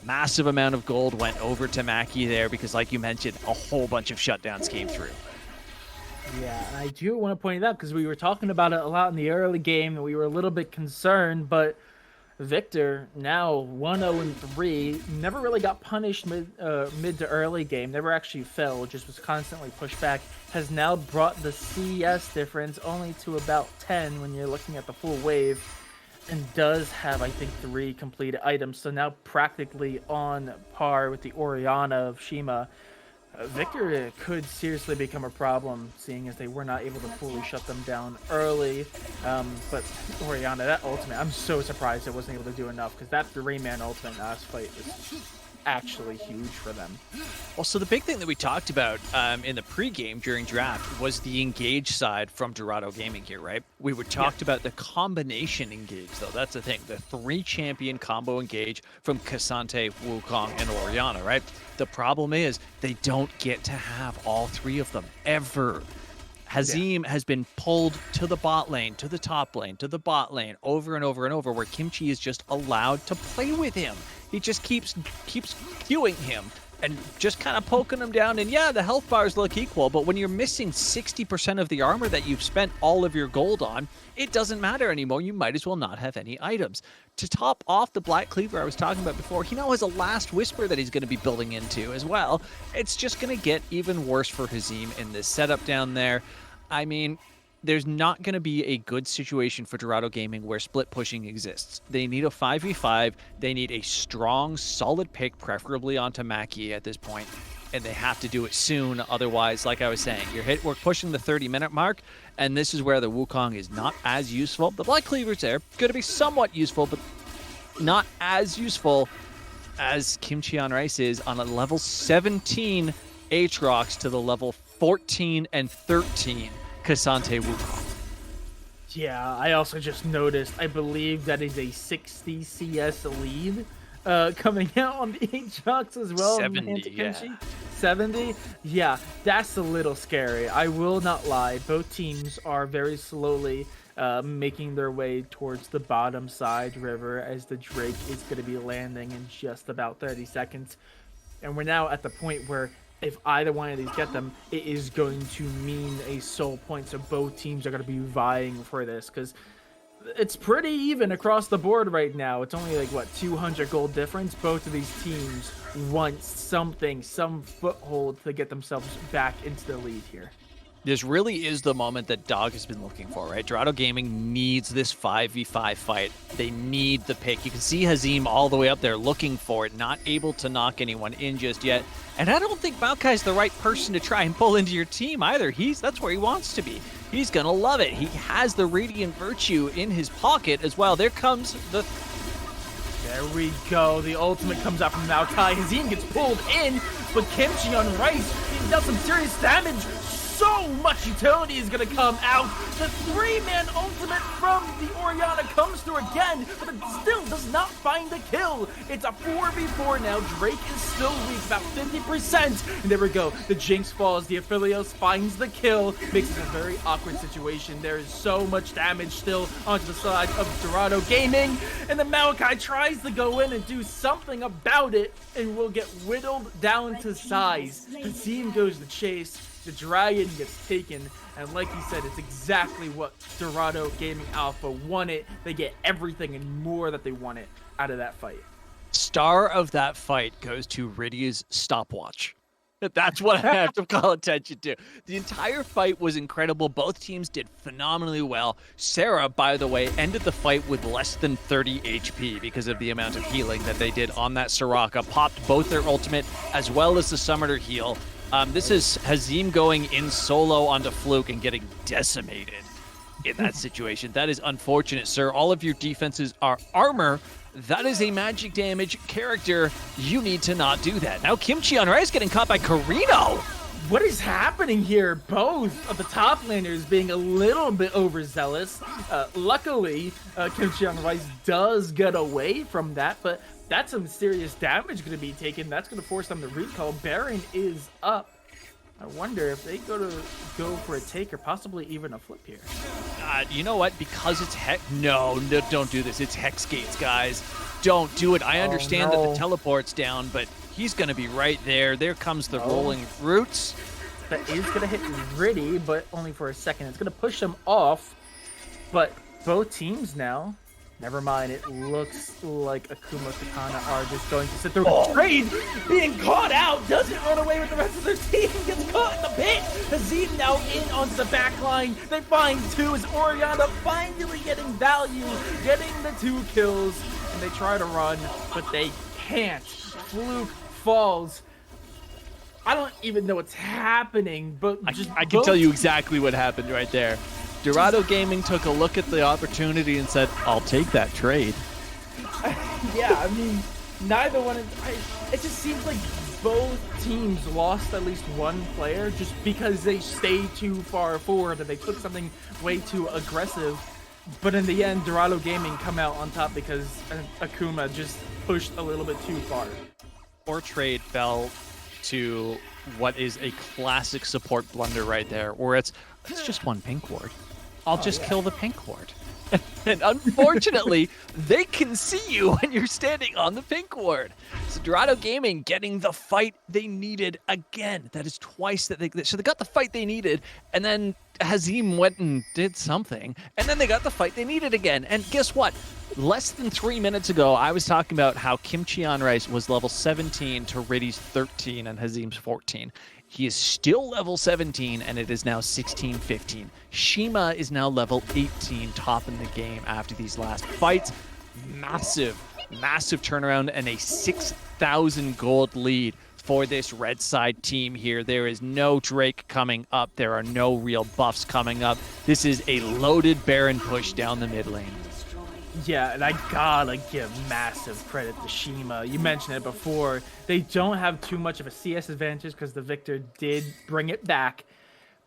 Speaker 3: Massive amount of gold went over to Mackie there because, like you mentioned, a whole bunch of shutdowns came through.
Speaker 2: Yeah, and I do want to point it out because we were talking about it a lot in the early game, and we were a little bit concerned, but Victor, now 1-0-3, never really got punished mid to early game, never actually fell, just was constantly pushed back, has now brought the CS difference only to about 10 when you're looking at the full wave, and does have, I think, 3 completed items, so now practically on par with the Oriana of Shima. Victor could seriously become a problem, seeing as they were not able to fully shut them down early. But Oriana, that ultimate, I'm so surprised it wasn't able to do enough, because that 3-man ultimate last fight was actually huge for them.
Speaker 3: Well, so the big thing that we talked about in the pregame during draft was the engage side from Dorado Gaming here, right? We were talked about the combination engage, though. That's the thing. The 3-champion combo engage from K'Sante, Wukong, and Oriana, right? The problem is they don't get to have all 3 of them ever. Hazim has been pulled to the bot lane, to the top lane, to the bot lane, over and over and over, where Kimchi is just allowed to play with him. He just keeps queuing him and just kind of poking him down. And yeah, the health bars look equal, but when you're missing 60% of the armor that you've spent all of your gold on, it doesn't matter anymore. You might as well not have any items. To top off the Black Cleaver I was talking about before, he now has a Last Whisper that he's going to be building into as well. It's just going to get even worse for Hazim in this setup down there. I mean, there's not going to be a good situation for Dorado Gaming where split pushing exists. They need a 5v5. They need a strong, solid pick, preferably onto Mackie at this point, and they have to do it soon. Otherwise, like I was saying, we're pushing the 30-minute mark, and this is where the Wukong is not as useful. The Black Cleaver's there, going to be somewhat useful, but not as useful as Kimchi on Rice is on a level 17 Aatrox to the level 14 and 13 K'Sante Wukong.
Speaker 2: Yeah, I also just noticed, I believe that is a 60 CS lead coming out on the Aatrox as well.
Speaker 3: 70, yeah.
Speaker 2: 70? Yeah, that's a little scary. I will not lie. Both teams are very slowly making their way towards the bottom side river as the Drake is going to be landing in just about 30 seconds. And we're now at the point where if either one of these get them, it is going to mean a soul point. So both teams are going to be vying for this because it's pretty even across the board right now. It's only like, what, 200 gold difference? Both of these teams want something, some foothold to get themselves back into the lead here.
Speaker 3: This really is the moment that DoG has been looking for, right? Dorado Gaming needs this 5v5 fight. They need the pick. You can see Hazim all the way up there looking for it, not able to knock anyone in just yet. And I don't think Maokai's the right person to try and pull into your team either. That's where he wants to be. He's gonna love it. He has the Radiant Virtue in his pocket as well. There comes the...
Speaker 2: There we go. The ultimate comes out from Maokai. Hazim gets pulled in, but Kimchi on Rice, he does some serious damage. So much utility is going to come out. The 3-man ultimate from the Oriana comes through again, but it still does not find the kill. It's a 4v4 now. Drake is still weak, about 50%. And there we go. The Jinx falls. The Aphelios finds the kill. Makes it a very awkward situation. There is so much damage still onto the side of Dorado Gaming. And the Maokai tries to go in and do something about it and will get whittled down to size. Hazim goes to chase. The dragon gets taken, and like you said, it's exactly what Dorado Gaming Alpha wanted. They get everything and more that they wanted out of that fight.
Speaker 3: Star of that fight goes to Rydia's stopwatch. That's what I have to call attention to. The entire fight was incredible. Both teams did phenomenally well. Sarah, by the way, ended the fight with less than 30 HP because of the amount of healing that they did on that Soraka. Popped both their ultimate as well as the Summoner heal. This is Hazim going in solo onto Fluke and getting decimated in that situation. That is unfortunate, sir. All of your defenses are armor. That is a magic damage character. You need to not do that. Now Kimchi on Rice getting caught by Carino.
Speaker 2: What is happening here? Both of the top laners being a little bit overzealous. Luckily, Kim Rice does get away from that, but that's some serious damage going to be taken. That's going to force them to recall. Baron is up. I wonder if they go for a take or possibly even a flip here.
Speaker 3: You know what? Because it's no, don't do this. It's Hex Gates, guys. Don't do it. I understand that the teleport's down, but he's going to be right there. There comes the rolling roots.
Speaker 2: That is going to hit Riddy, but only for a second. It's going to push him off, but both teams now, never mind. It looks like Akuma Katana are just going to sit there. Trade being caught out, doesn't run away with the rest of their team, gets caught in the pit. Hazim now in onto the back line. They find two as Oriana finally getting value, getting the 2 kills, and they try to run, but they can't. Fluke falls. I don't even know what's happening, but
Speaker 3: I can tell you exactly what happened right there. Dorado Gaming took a look at the opportunity and said, I'll take that trade.
Speaker 2: Yeah, I mean, neither one. It just seems like both teams lost at least one player just because they stayed too far forward and they took something way too aggressive. But in the end, Dorado Gaming come out on top because Akuma just pushed a little bit too far.
Speaker 3: Or trade fell to what is a classic support blunder right there, where it's just one pink ward. I'll just kill the pink ward. And unfortunately, they can see you when you're standing on the pink ward. So Dorado Gaming getting the fight they needed again. That is twice that they got the fight they needed, and then Hazim went and did something, and then they got the fight they needed again. And guess what? Less than 3 minutes ago, I was talking about how Kim Rice was level 17 to Riddy's 13 and Hazim's 14. He is still level 17, and it is now 16-15. Shima is now level 18, top in the game after these last fights. Massive turnaround and a 6,000 gold lead for this red side team here. There is no Drake coming up. There are no real buffs coming up. This is a loaded Baron push down the mid lane.
Speaker 2: Yeah, and I gotta give massive credit to Shima. You mentioned it before. They don't have too much of a CS advantage because the Victor did bring it back.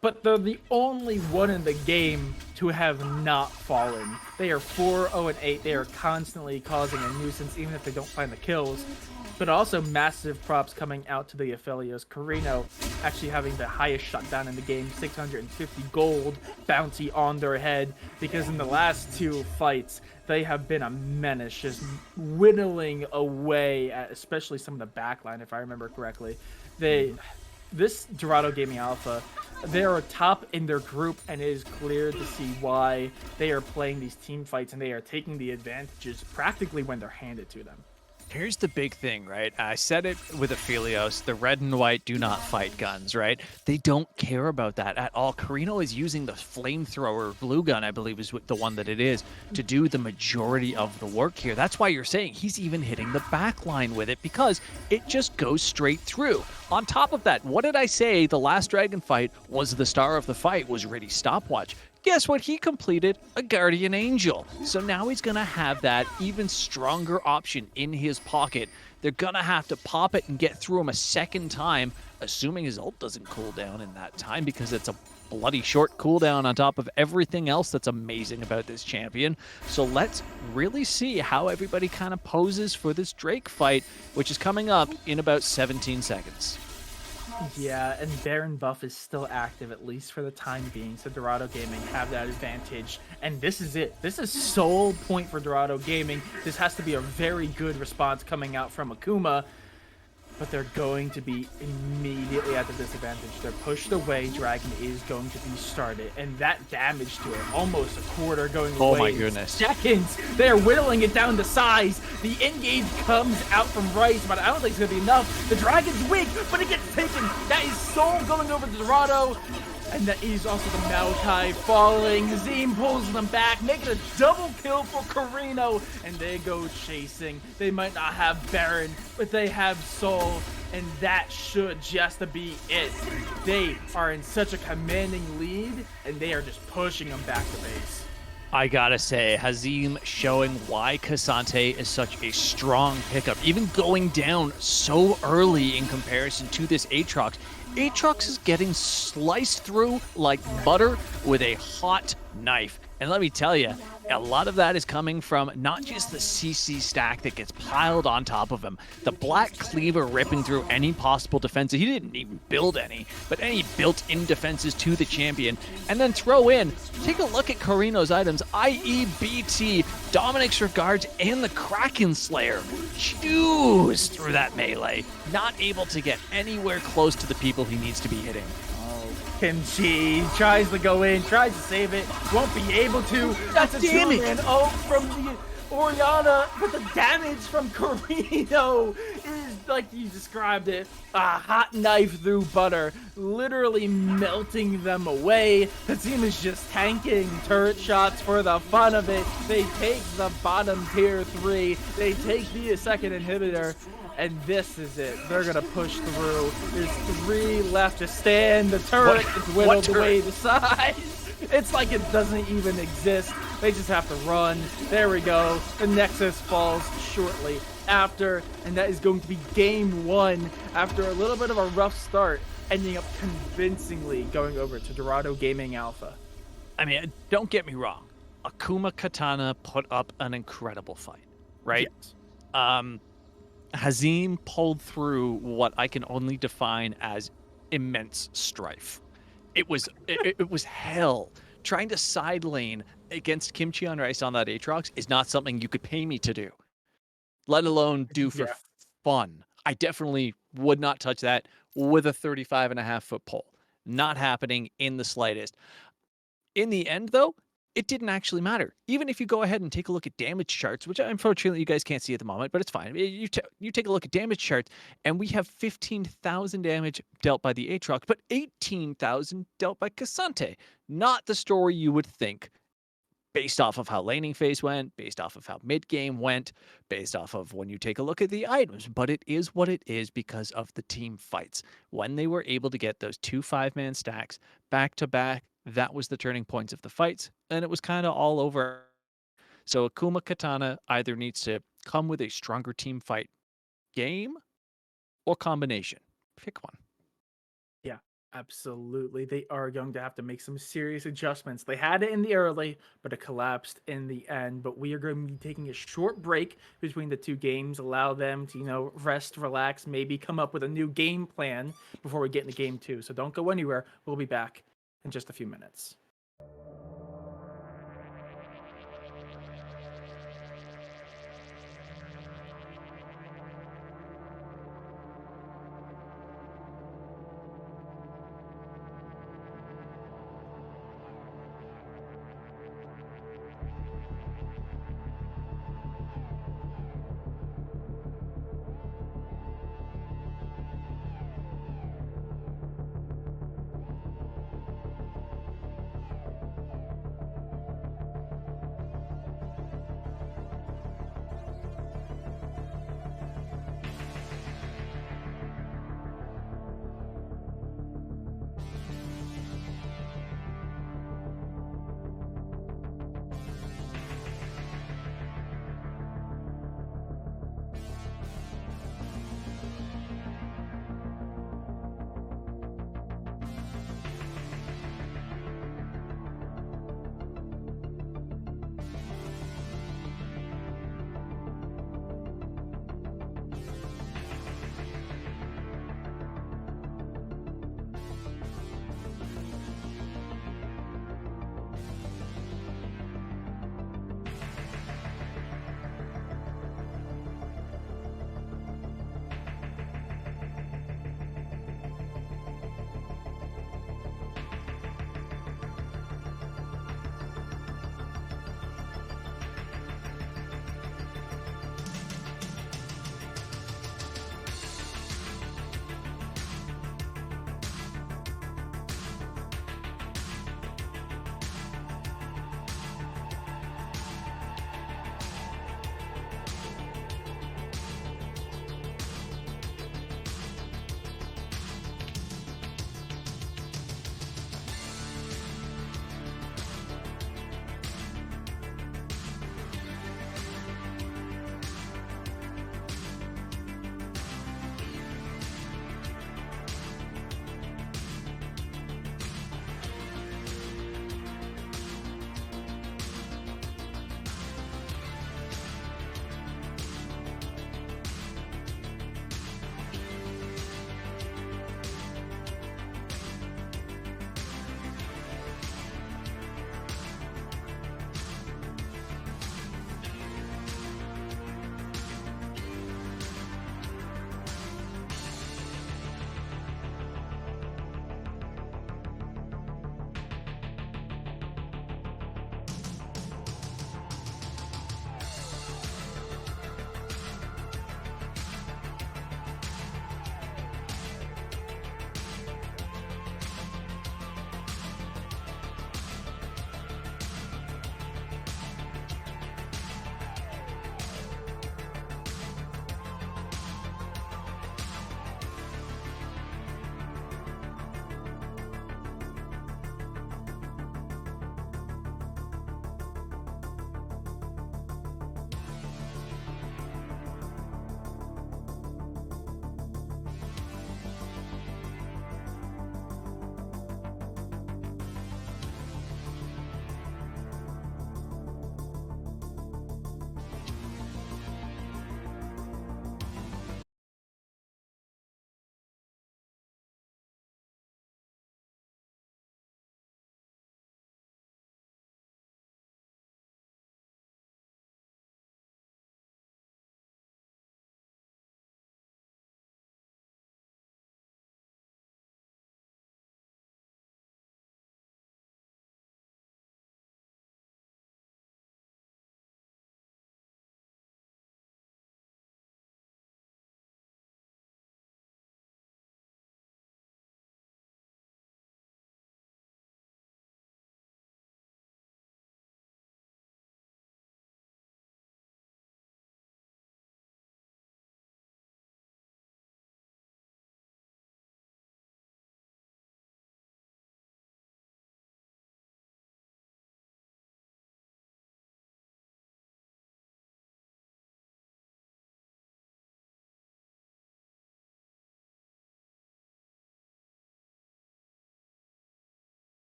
Speaker 2: But they're the only one in the game to have not fallen. They are 4-0-8. They are constantly causing a nuisance even if they don't find the kills. But also massive props coming out to the Aphelios. Carino actually having the highest shutdown in the game, 650 gold bounty on their head, because in the last 2 fights, they have been a menace, just whittling away at especially some of the backline, if I remember correctly. This Dorado Gaming Alpha, they are top in their group, and it is clear to see why they are playing these team fights, and they are taking the advantages practically when they're handed to them.
Speaker 3: Here's the big thing, right? I said it with Aphelios, the red and white do not fight guns, right? They don't care about that at all. Carino is using the flamethrower glue gun, I believe is the one that it is, to do the majority of the work here. That's why you're saying he's even hitting the back line with it, because it just goes straight through. On top of that, what did I say the last dragon fight was the star of the fight was Riddy's stopwatch? Guess what he completed? A Guardian Angel. So now he's going to have that even stronger option in his pocket. They're going to have to pop it and get through him a second time, assuming his ult doesn't cool down in that time, because it's a bloody short cooldown on top of everything else that's amazing about this champion. So let's really see how everybody kind of poses for this Drake fight, which is coming up in about 17 seconds.
Speaker 2: Yeah, and Baron buff is still active, at least for the time being, so Dorado Gaming have that advantage. And this is it. This is sole point for Dorado Gaming. This has to be a very good response coming out from Akuma, but they're going to be immediately at the disadvantage. They're pushed away, Dragon is going to be started, and that damage to it, almost a quarter going away.
Speaker 3: Oh my goodness.
Speaker 2: Seconds! They're whittling it down to size. The engage comes out from Rice, but I don't think it's gonna be enough. The Dragon's weak, but it gets taken. That is Soul going over to Dorado, and that is also the Maokai falling. Hazim pulls them back, making a double kill for Carino, and they go chasing. They might not have Baron, but they have Soul, and that should just be it. They are in such a commanding lead, and they are just pushing them back to base.
Speaker 3: I gotta say, Hazim showing why Cassante is such a strong pickup. Even going down so early in comparison to this Aatrox Aatrox is getting sliced through like butter with a hot knife. And let me tell you, a lot of that is coming from not just the CC stack that gets piled on top of him, the Black Cleaver ripping through any possible defenses. He didn't even build any, but any built-in defenses to the champion. And then throw in, take a look at Corino's items, i.e. BT, Dominic's Regards, and the Kraken Slayer. Chews through that melee, not able to get anywhere close to the people he needs to be hitting.
Speaker 2: Kimchi tries to go in, tries to save it, won't be able to. That's a
Speaker 3: damage.
Speaker 2: two-man ult from the Oriana, but the damage from Corino is, like you described it, a hot knife through butter, literally melting them away. The team is just tanking turret shots for the fun of it. They take the bottom tier 3, they take the second inhibitor, and this is it. They're gonna push through. There's 3 left to stand. The turret is whittled away to size. It's like it doesn't even exist. They just have to run. There we go. The Nexus falls shortly after, and that is going to be game 1 after a little bit of a rough start, ending up convincingly going over to Dorado Gaming Alpha.
Speaker 3: I mean, don't get me wrong. Akuma Katana put up an incredible fight, right?
Speaker 2: Yes.
Speaker 3: Hazim pulled through what I can only define as immense strife. It was hell. Trying to side lane against Kimchi on Rice on that Aatrox is not something you could pay me to do, let alone do for fun. I definitely would not touch that with a 35.5-foot pole. Not happening in the slightest. In the end, though, it didn't actually matter. Even if you go ahead and take a look at damage charts, which unfortunately you guys can't see at the moment, but it's fine. You take a look at damage charts, and we have 15,000 damage dealt by the Aatrox, but 18,000 dealt by Cassante. Not the story you would think, based off of how laning phase went, based off of how mid game went, based off of when you take a look at the items. But it is what it is because of the team fights. When they were able to get those 2 5-man stacks back to back, that was the turning points of the fights, and it was kind of all over. So Akuma Katana either needs to come with a stronger team fight game or combination. Pick one.
Speaker 2: Yeah, absolutely. They are going to have to make some serious adjustments. They had it in the early, but it collapsed in the end. But we are going to be taking a short break between the 2 games, allow them to, rest, relax, maybe come up with a new game plan before we get into game 2. So don't go anywhere. We'll be back in just a few minutes.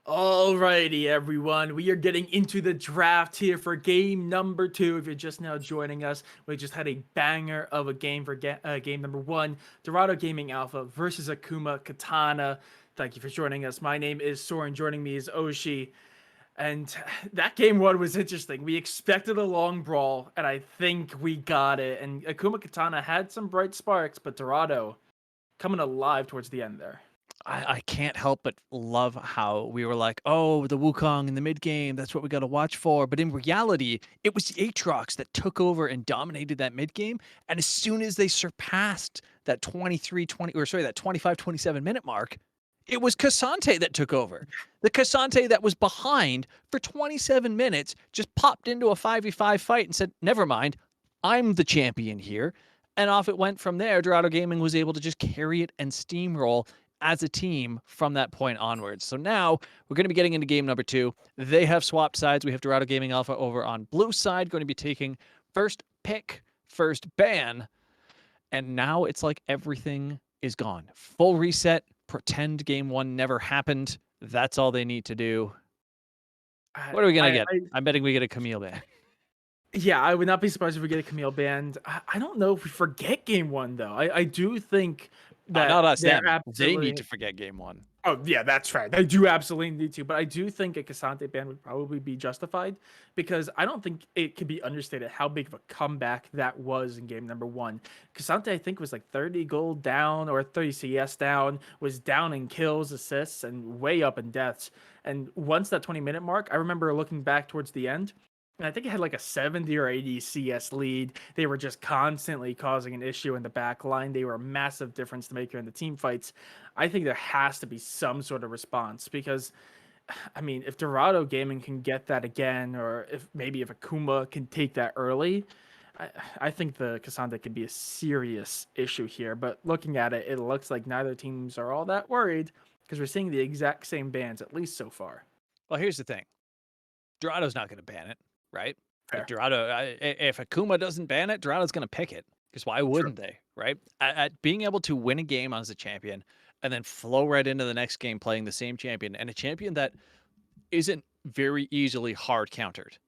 Speaker 2: Alrighty, everyone. We are getting into the draft here for game number 2. If you're just now joining us, we just had a banger of a game for game number 1. Dorado Gaming Alpha versus Akuma Katana. Thank you for joining us. My name is Soriin. Joining me is Ohshi. And that game 1 was interesting. We expected a long brawl, and I think we got it. And Akuma Katana had some bright sparks, but Dorado coming alive towards the end there.
Speaker 3: I can't help but love how we were like, oh, the Wukong in the mid game, that's what we got to watch for. But in reality, it was the Aatrox that took over and dominated that mid game. And as soon as they surpassed that 25-27 minute mark, it was Cassante that took over. The Cassante that was behind for 27 minutes just popped into a 5v5 fight and said, never mind, I'm the champion here. And off it went from there. Dorado Gaming was able to just carry it and steamroll as a team from that point onwards. So now we're going to be getting into game number 2. They have swapped sides. We have Dorado Gaming Alpha over on blue side, going to be taking first pick, first ban. And now it's like everything is gone. Full reset, pretend game 1 never happened. That's all they need to do. What are we going to get? I'm betting we get a Camille ban.
Speaker 2: Yeah, I would not be surprised if we get a Camille banned. I don't know if we forget game 1 though. I do think that
Speaker 3: Not us,
Speaker 2: they're
Speaker 3: them. They need to forget game 1.
Speaker 2: Oh yeah, that's right. They do absolutely need to, but I do think a Cassante ban would probably be justified because I don't think it can be understated how big of a comeback that was in game number 1. Cassante, I think, was like 30 gold down or 30 CS down, was down in kills, assists, and way up in deaths. And once that 20-minute mark, I remember looking back towards the end, and I think it had like a 70 or 80 CS lead. They were just constantly causing an issue in the back line. They were a massive difference maker in the team fights. I think there has to be some sort of response because, I mean, if Dorado Gaming can get that again, or if Akuma can take that early, I think the Cassandra could be a serious issue here. But looking at it, it looks like neither teams are all that worried because we're seeing the exact same bans, at least so far.
Speaker 3: Well, here's the thing. Dorado's not going to ban it, right?
Speaker 2: Fair.
Speaker 3: If Akuma doesn't ban it, Dorado's going to pick it. Because why wouldn't they, right? At being able to win a game as a champion and then flow right into the next game playing the same champion and a champion that isn't very easily hard countered.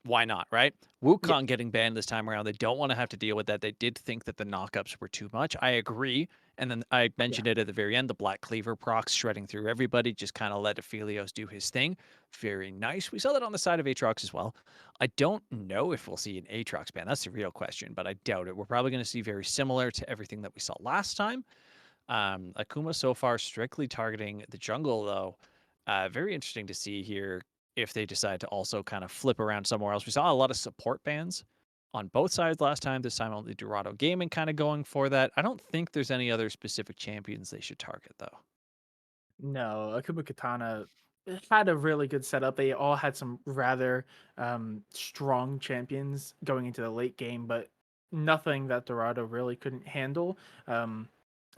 Speaker 3: Why not, right? Wukong getting banned this time around. They don't want to have to deal with that. They did think that the knockups were too much. I agree. And then I mentioned it at the very end, the Black Cleaver procs shredding through everybody, just kind of let Aphelios do his thing. Very nice. We saw that on the side of Aatrox as well. I don't know if we'll see an Aatrox ban. That's the real question, but I doubt it. We're probably going to see very similar to everything that we saw last time. Akuma so far strictly targeting the jungle, though. Very interesting to see here if they decide to also kind of flip around somewhere else. We saw a lot of support bans on both sides last time. This time only Dorado Gaming kind of going for that. I don't think there's any other specific champions they should target, though.
Speaker 2: No, Akuma Katana had a really good setup. They all had some rather strong champions going into the late game, but nothing that Dorado really couldn't handle.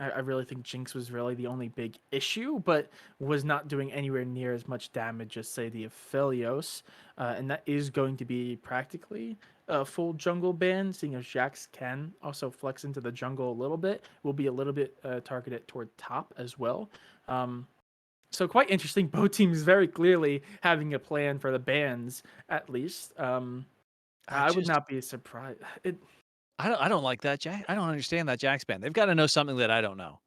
Speaker 2: I really think Jinx was really the only big issue, but was not doing anywhere near as much damage as, say, the Aphelios. And that is going to be practically a full jungle ban, seeing as Jax can also flex into the jungle a little bit. Will be a little bit targeted toward top as well. So quite interesting. Both teams very clearly having a plan for the bans, at least. I would not be surprised.
Speaker 3: I don't like that, Jack. I don't understand that Jax ban. They've got to know something that I don't know.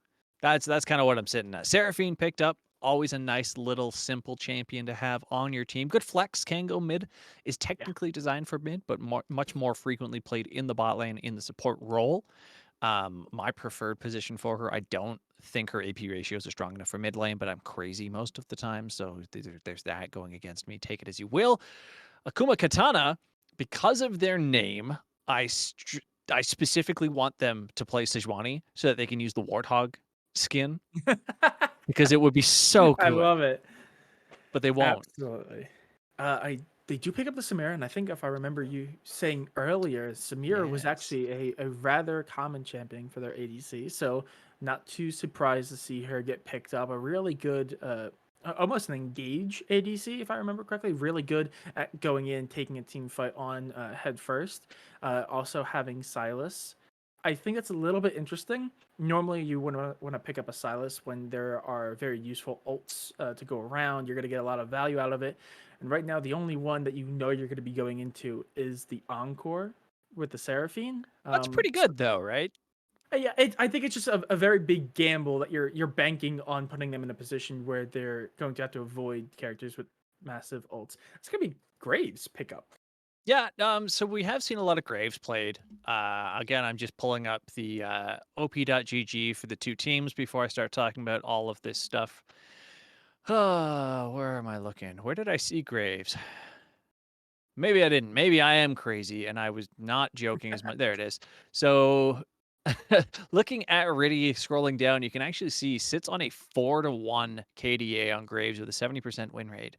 Speaker 3: That's kind of what I'm sitting at. Seraphine picked up. Always a nice little simple champion to have on your team. Good flex, can go mid. Is technically designed for mid, but much more frequently played in the bot lane in the support role. My preferred position for her. I don't think her AP ratios are strong enough for mid lane, but I'm crazy most of the time. So there's that going against me. Take it as you will. Akuma Katana, because of their name, I specifically want them to play Sejuani so that they can use the Warthog skin because it would be so good.
Speaker 2: I love it.
Speaker 3: But they won't.
Speaker 2: Absolutely. They do pick up the Samira, and I think if I remember you saying earlier, Samira was actually a rather common champion for their ADC, so not too surprised to see her get picked up. A really good, almost an engage ADC, if I remember correctly. Really good at going in, taking a team fight on head first. Also having Silas I think that's a little bit interesting. Normally, you want to pick up a Silas when there are very useful ults to go around. You're going to get a lot of value out of it. And right now, the only one that you know you're going to be going into is the Encore with the Seraphine.
Speaker 3: That's pretty good though, right?
Speaker 2: Yeah, I think it's just a very big gamble that you're banking on putting them in a position where they're going to have to avoid characters with massive ults. It's going to be Graves pickup.
Speaker 3: Yeah, so we have seen a lot of Graves played. Again, I'm just pulling up the op.gg for the two teams before I start talking about all of this stuff. Where am I looking? Where did I see Graves? Maybe I didn't. Maybe I am crazy and I was not joking as much. There it is. So looking at Riddy, scrolling down, you can actually see sits on a 4-1 KDA on Graves with a 70% win rate.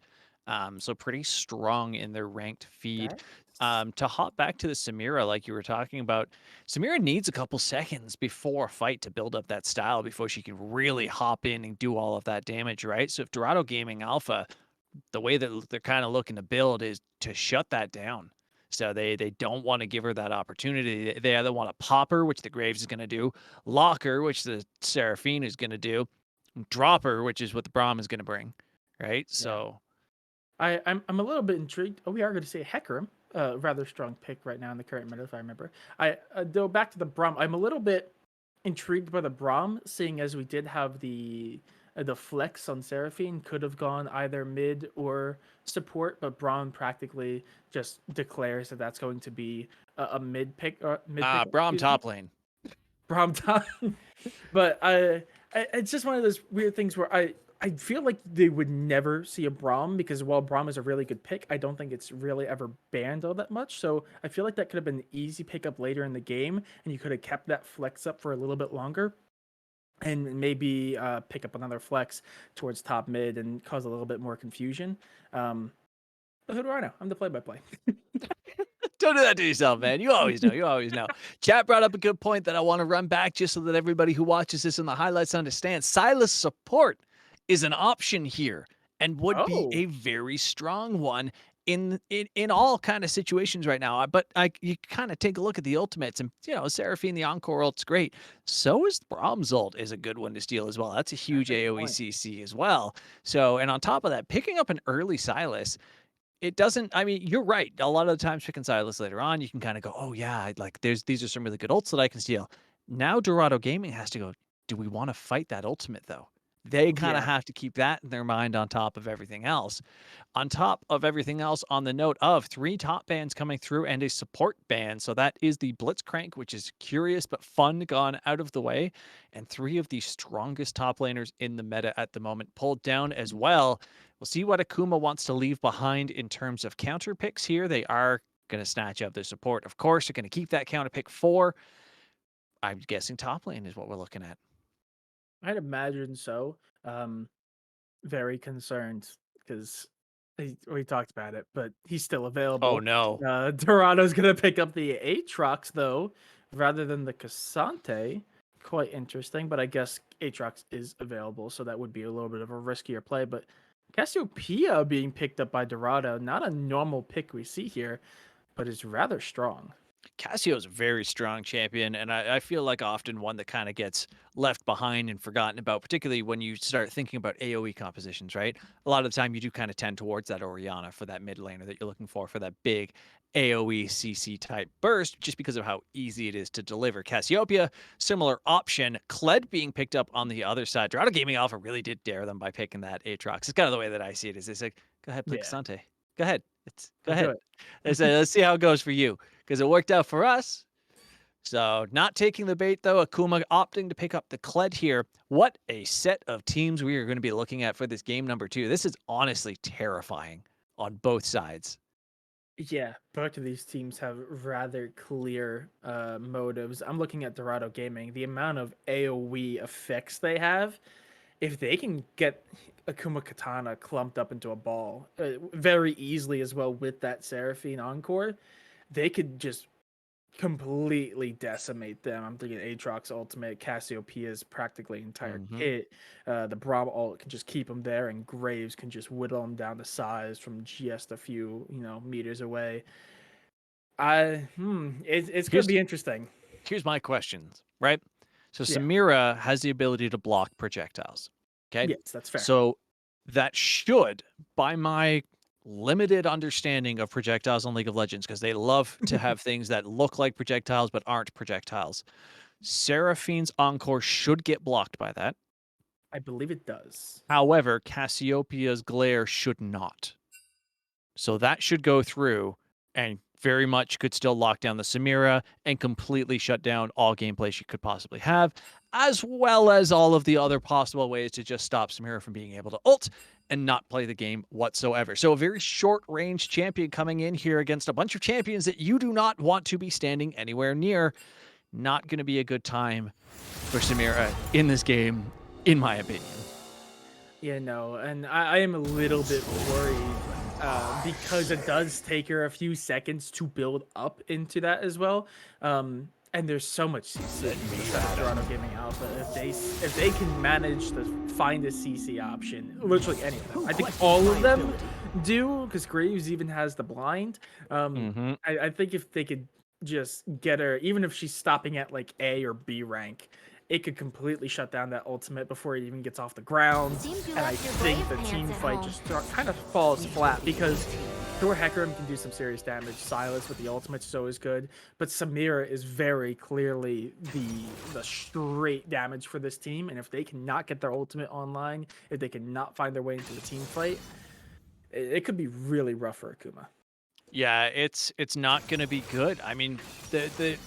Speaker 3: So pretty strong in their ranked feed. To hop back to the Samira, like you were talking about, Samira needs a couple seconds before a fight to build up that style before she can really hop in and do all of that damage, right? So if Dorado Gaming Alpha, the way that they're kind of looking to build is to shut that down. So they don't want to give her that opportunity. They either want to pop her, which the Graves is going to do, lock her, which the Seraphine is going to do, drop her, which is what the Braum is going to bring, right?
Speaker 2: Yeah.
Speaker 3: So
Speaker 2: I'm a little bit intrigued. Oh, we are going to say Hecarim, rather strong pick right now in the current meta, if I remember. Though back to the Braum, I'm a little bit intrigued by the Braum, seeing as we did have the flex on Seraphine, could have gone either mid or support, but Braum practically just declares that that's going to be a mid pick.
Speaker 3: Braum top lane.
Speaker 2: Braum top. But it's just one of those weird things where I feel like they would never see a Braum because while Braum is a really good pick, I don't think it's really ever banned all that much. So I feel like that could have been an easy pickup later in the game, and you could have kept that flex up for a little bit longer, and maybe pick up another flex towards top mid and cause a little bit more confusion. But who do I know? I'm the play-by-play.
Speaker 3: Don't do that to yourself, man. You always know. You always know. Chat brought up a good point that I want to run back just so that everybody who watches this in the highlights understands. Silas support is an option here and would be
Speaker 2: Oh.
Speaker 3: a very strong one in all kind of situations right now. But you kind of take a look at the ultimates, and Seraphine, the Encore ult's great. So is Brahms ult is a good one to steal as well. That's a huge
Speaker 2: That's a good
Speaker 3: AoE
Speaker 2: point.
Speaker 3: CC as well. So, and on top of that, picking up an early Silas, it doesn't. I mean, you're right. A lot of the times picking Silas later on, you can kind of go, oh yeah, like these are some really good ults that I can steal. Now Dorado Gaming has to go, do we want to fight that ultimate though? They kind of
Speaker 2: Yeah.
Speaker 3: have to keep that in their mind on top of everything else. On top of everything else, on the note of 3 top bans coming through and a support ban. So that is the Blitzcrank, which is curious but fun, gone out of the way. And 3 of the strongest top laners in the meta at the moment pulled down as well. We'll see what Akuma wants to leave behind in terms of counter picks here. They are going to snatch up their support. Of course, they're going to keep that counter pick 4. I'm guessing top lane is what we're looking at.
Speaker 2: I'd imagine so. Very concerned because we talked about it, but he's still available.
Speaker 3: Oh, no.
Speaker 2: Dorato's gonna pick up the Aatrox though, rather than the Cassante. Quite interesting, but I guess Aatrox is available, so that would be a little bit of a riskier play. But Cassiopeia being picked up by Dorado, not a normal pick we see here, but is rather strong.
Speaker 3: Cassio's a very strong champion, and I feel like often one that kind of gets left behind and forgotten about, particularly when you start thinking about AoE compositions, right? A lot of the time you do kind of tend towards that Orianna for that mid laner that you're looking for that big AoE CC type burst, just because of how easy it is to deliver. Cassiopeia, similar option. Kled being picked up on the other side. Dorado Gaming Alpha really did dare them by picking that Aatrox. It's kind of the way that I see it. Is it's like, go ahead, play
Speaker 2: Yeah,
Speaker 3: Cassante. Go ahead. Go
Speaker 2: let's do
Speaker 3: ahead.
Speaker 2: it.
Speaker 3: Let's see how it goes for you, because it worked out for us. So not taking the bait, though. Akuma opting to pick up the Kled here. What a set of teams we are going to be looking at for this game number 2. This is honestly terrifying on both sides.
Speaker 2: Yeah, both of these teams have rather clear motives. I'm looking at Dorado Gaming. The amount of AoE effects they have, if they can get Akuma Katana clumped up into a ball very easily as well with that Seraphine Encore, they could just completely decimate them. I'm thinking Aatrox ultimate, Cassiopeia's practically entire kit. The Braum ult can just keep them there, and Graves can just whittle them down to size from just a few meters away. It's gonna
Speaker 3: Here's
Speaker 2: be interesting.
Speaker 3: here's my questions, right? So
Speaker 2: Yeah.
Speaker 3: Samira has the ability to block projectiles. Okay.
Speaker 2: Yes, that's fair.
Speaker 3: So that should, by my limited understanding of projectiles in League of Legends, because they love to have things that look like projectiles but aren't projectiles. Seraphine's Encore should get blocked by that.
Speaker 2: I believe it does.
Speaker 3: However, Cassiopeia's Glare should not. So that should go through and very much could still lock down the Samira and completely shut down all gameplay she could possibly have, as well as all of the other possible ways to just stop Samira from being able to ult and not play the game whatsoever. So a very short-range champion coming in here against a bunch of champions that you do not want to be standing anywhere near. Not going to be a good time for Samira in this game, in my opinion.
Speaker 2: Yeah, no, and I am a little bit worried because it does take her a few seconds to build up into that as well. And there's so much CC besides Toronto Gaming Alpha. If they can manage to find a CC option, literally any of them, I think all of them do, because Graves even has the blind. I think if they could just get her, even if she's stopping at like A or B rank, it could completely shut down that ultimate before it even gets off the ground. And I think the team fight just kind of falls flat because Thor Hecarim can do some serious damage. Silas with the ultimate is always good. But Samira is very clearly the straight damage for this team. And if they cannot get their ultimate online, if they cannot find their way into the team fight, it could be really rough for Akuma.
Speaker 3: Yeah, it's not going to be good. I mean, the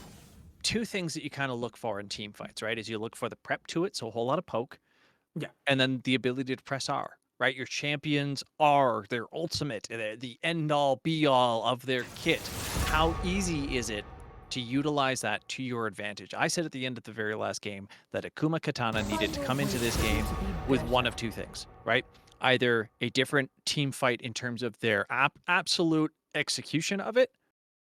Speaker 3: two things that you kind of look for in team fights, right, is you look for the prep to it, so a whole lot of poke.
Speaker 2: Yeah.
Speaker 3: And then the ability to press R, right? Your champions are their ultimate, the end-all, be-all of their kit. How easy is it to utilize that to your advantage? I said at the end of the very last game that Akuma Katana needed to come into this game with one of two things, right? Either a different team fight in terms of their absolute execution of it,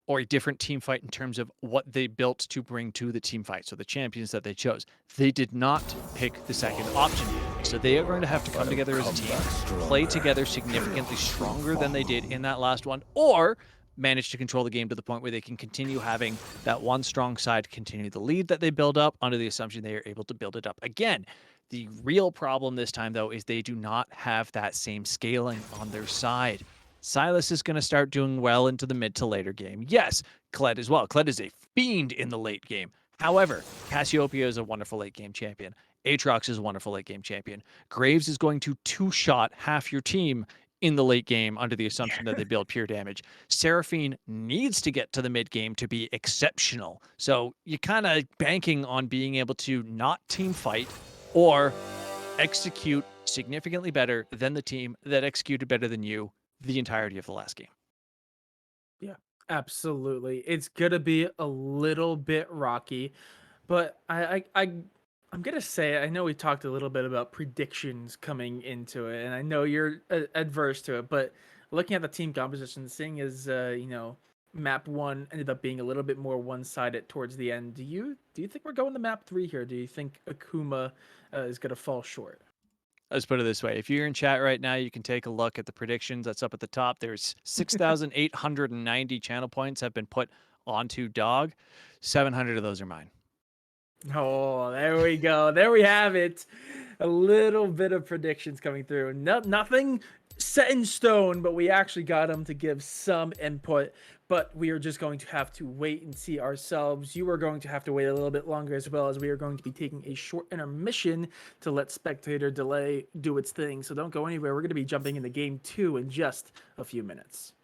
Speaker 3: or a different team fight in terms of what they built to bring to the team fight. So the champions that they chose. They did not pick the second option. So they are going to have to come together as a team, play together significantly stronger than they did in that last one, or manage to control the game to the point where they can continue having that one strong side continue the lead that they build up under the assumption they are able to build it up again. The real problem this time, though, is they do not have that same scaling on their side. Silas is going to start doing well into the mid to later game. Yes, Kled as well. Kled is a fiend in the late game. However, Cassiopeia is a wonderful late game champion. Aatrox is a wonderful late game champion. Graves is going to two-shot half your team in the late game under the assumption that they build pure damage. Seraphine needs to get to the mid game to be exceptional. So you're kind of banking on being able to not team fight or execute significantly better than the team that executed better than you the entirety of the last game.
Speaker 2: Yeah, absolutely. It's gonna be a little bit rocky, but I'm gonna say, I know we talked a little bit about predictions coming into it, and I know you're adverse to it, but looking at the team composition, seeing as map 1 ended up being a little bit more one-sided towards the end, do you think we're going to map 3 here? Do you think Akuma is gonna fall short?
Speaker 3: Let's put it this way. If you're in chat right now, you can take a look at the predictions that's up at the top. There's 6,890 channel points have been put onto DoG. 700 of those are mine.
Speaker 2: Oh, there we go. There we have it. A little bit of predictions coming through. Nothing set in stone, but we actually got them to give some input. But we are just going to have to wait and see ourselves. You are going to have to wait a little bit longer, as well as we are going to be taking a short intermission to let Spectator Delay do its thing. So don't go anywhere. We're going to be jumping into game 2 in just a few minutes.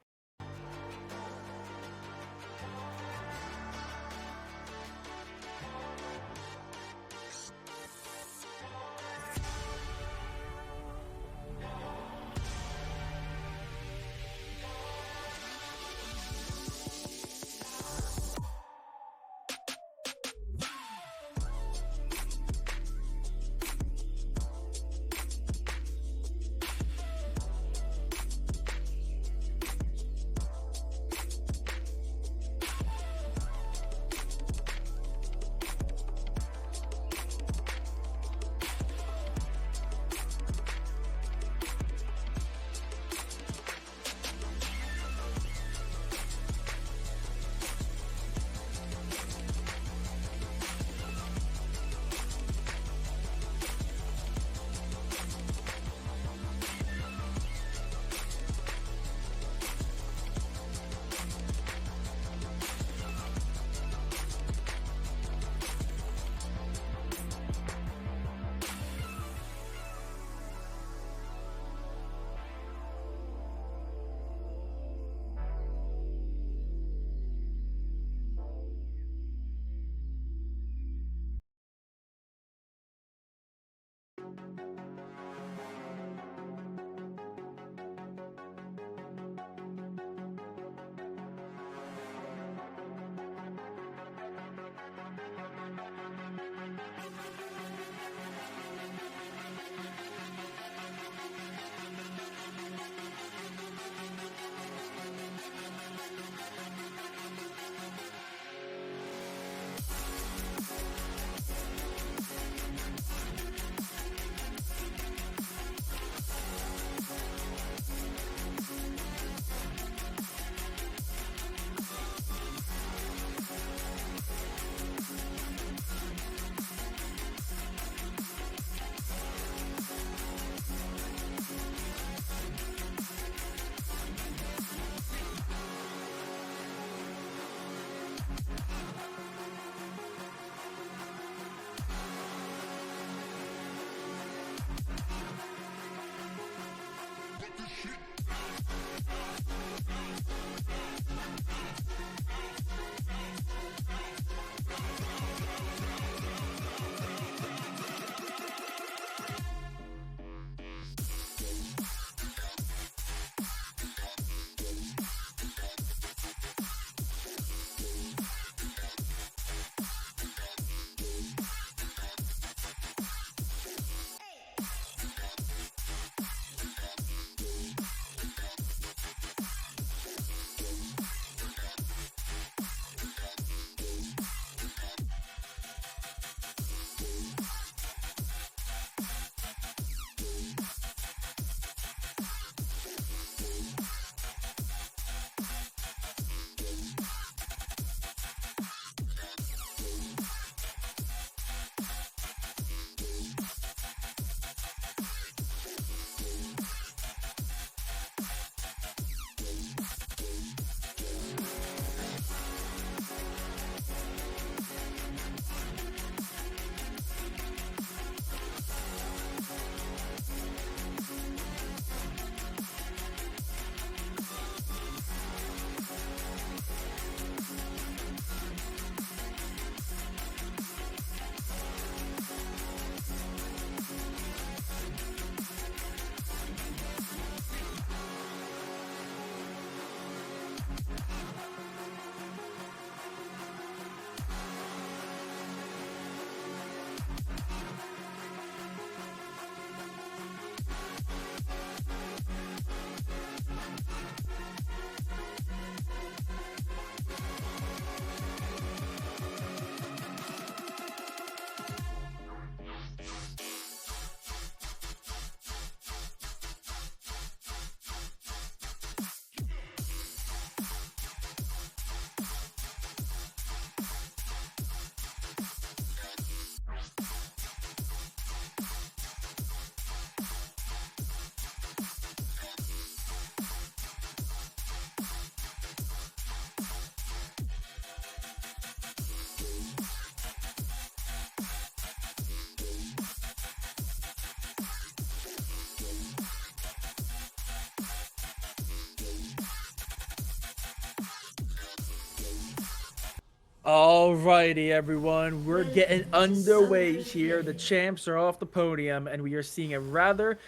Speaker 2: Alrighty, everyone, we're getting underway here. The champs are off the podium, and we are seeing a rather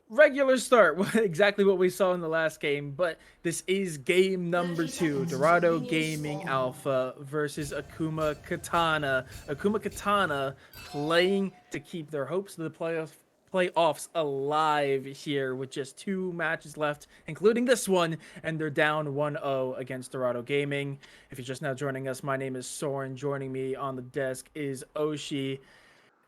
Speaker 2: regular start, exactly what we saw in the last game. But this is game number 2, Dorado Gaming Alpha versus Akuma Katana. Akuma Katana playing to keep their hopes of the playoffs alive here with just 2 matches left, including this one, and they're down 1-0 against Dorado Gaming. If you're just now joining us, my name is Soriin. Joining me on the desk is Ohshi,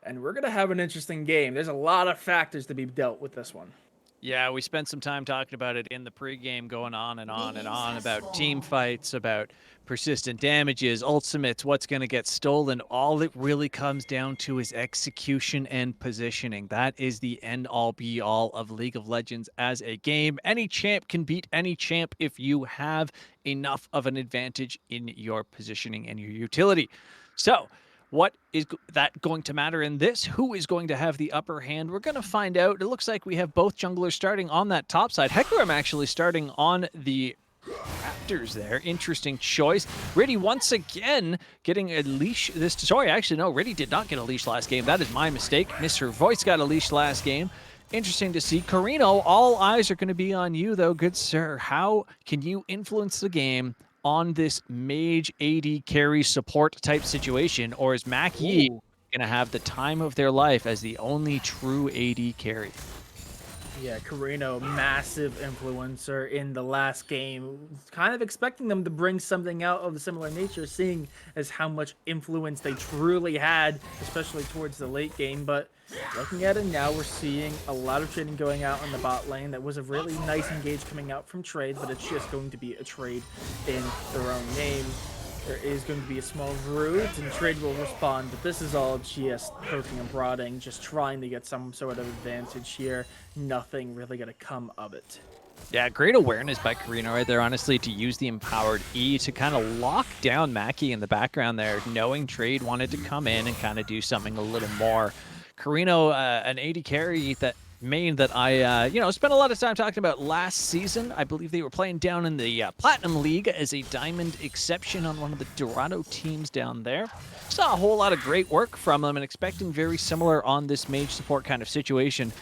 Speaker 2: and we're gonna have an interesting game. There's a lot of factors to be dealt with this one.
Speaker 3: Yeah, we spent some time talking about it in the pregame, going on and on and on about team fights, about persistent damages, ultimates, what's going to get stolen. All it really comes down to is execution and positioning. That is the end-all, be-all of League of Legends as a game. Any champ can beat any champ if you have enough of an advantage in your positioning and your utility. So, what is that going to matter in this? Who is going to have the upper hand? We're going to find out. It looks like we have both junglers starting on that top side. Hecarim actually starting on the Raptors there. Interesting choice. Riddy once again getting a leash. Sorry, actually, no, Riddy did not get a leash last game. That is my mistake. Mr. Voice got a leash last game. Interesting to see. Carino, all eyes are going to be on you, though, good sir. How can you influence the game on this mage AD carry support type situation, or is Mackie going to have the time of their life as the only true AD carry?
Speaker 2: Yeah, Carino, massive influencer in the last game. Kind of expecting them to bring something out of a similar nature, seeing as how much influence they truly had, especially towards the late game. But looking at it now, we're seeing a lot of trading going out on the bot lane. That was a really nice engage coming out from trade, but it's just going to be a trade in their own name. There is going to be a small root, and trade will respond, but this is all just poking and prodding, just trying to get some sort of advantage here. Nothing really going to come of it.
Speaker 3: Yeah, great awareness by Carino right there, honestly, to use the empowered E to kind of lock down Mackie in the background there, knowing trade wanted to come in and kind of do something a little more. Carino, an AD carry that main that I, spent a lot of time talking about last season. I believe they were playing down in the Platinum League as a Diamond exception on one of the Dorado teams down there. Saw a whole lot of great work from them and expecting very similar on this mage support kind of situation.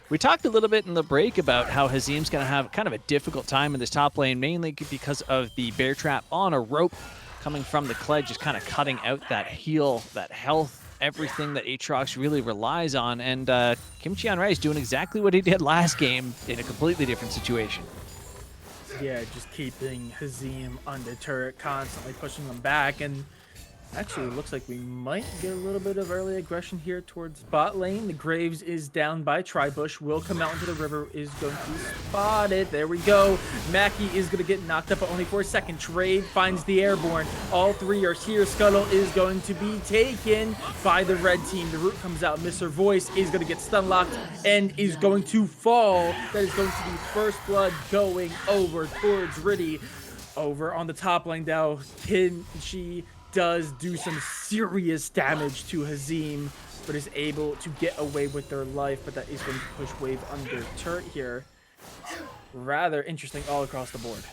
Speaker 3: We talked a little bit in the break about how Hazim's going to have kind of a difficult time in this top lane, mainly because of the bear trap on a rope coming from the Kled, just kind of cutting out that heal, that health, everything that Aatrox really relies on. And Kimchi on Rice doing exactly what he did last game in a completely different situation.
Speaker 2: Yeah, just keeping Hazim on the turret, constantly pushing them back, and actually it looks like we might get a little bit of early aggression here towards bot lane. The Graves is down by Tribush, will come out into the river, is going to spot it. There we go. Mackie is going to get knocked up, but only for a second. Trade finds the airborne. All three are here. Scuttle is going to be taken by the red team. The root comes out. Mr. Voice is going to get stun locked and is going to fall. That is going to be first blood going over towards Riddy. Over on the top lane now, Kinchi does do some serious damage to Hazim, but is able to get away with their life, but that is going to push wave under turret here. Rather interesting all across the board.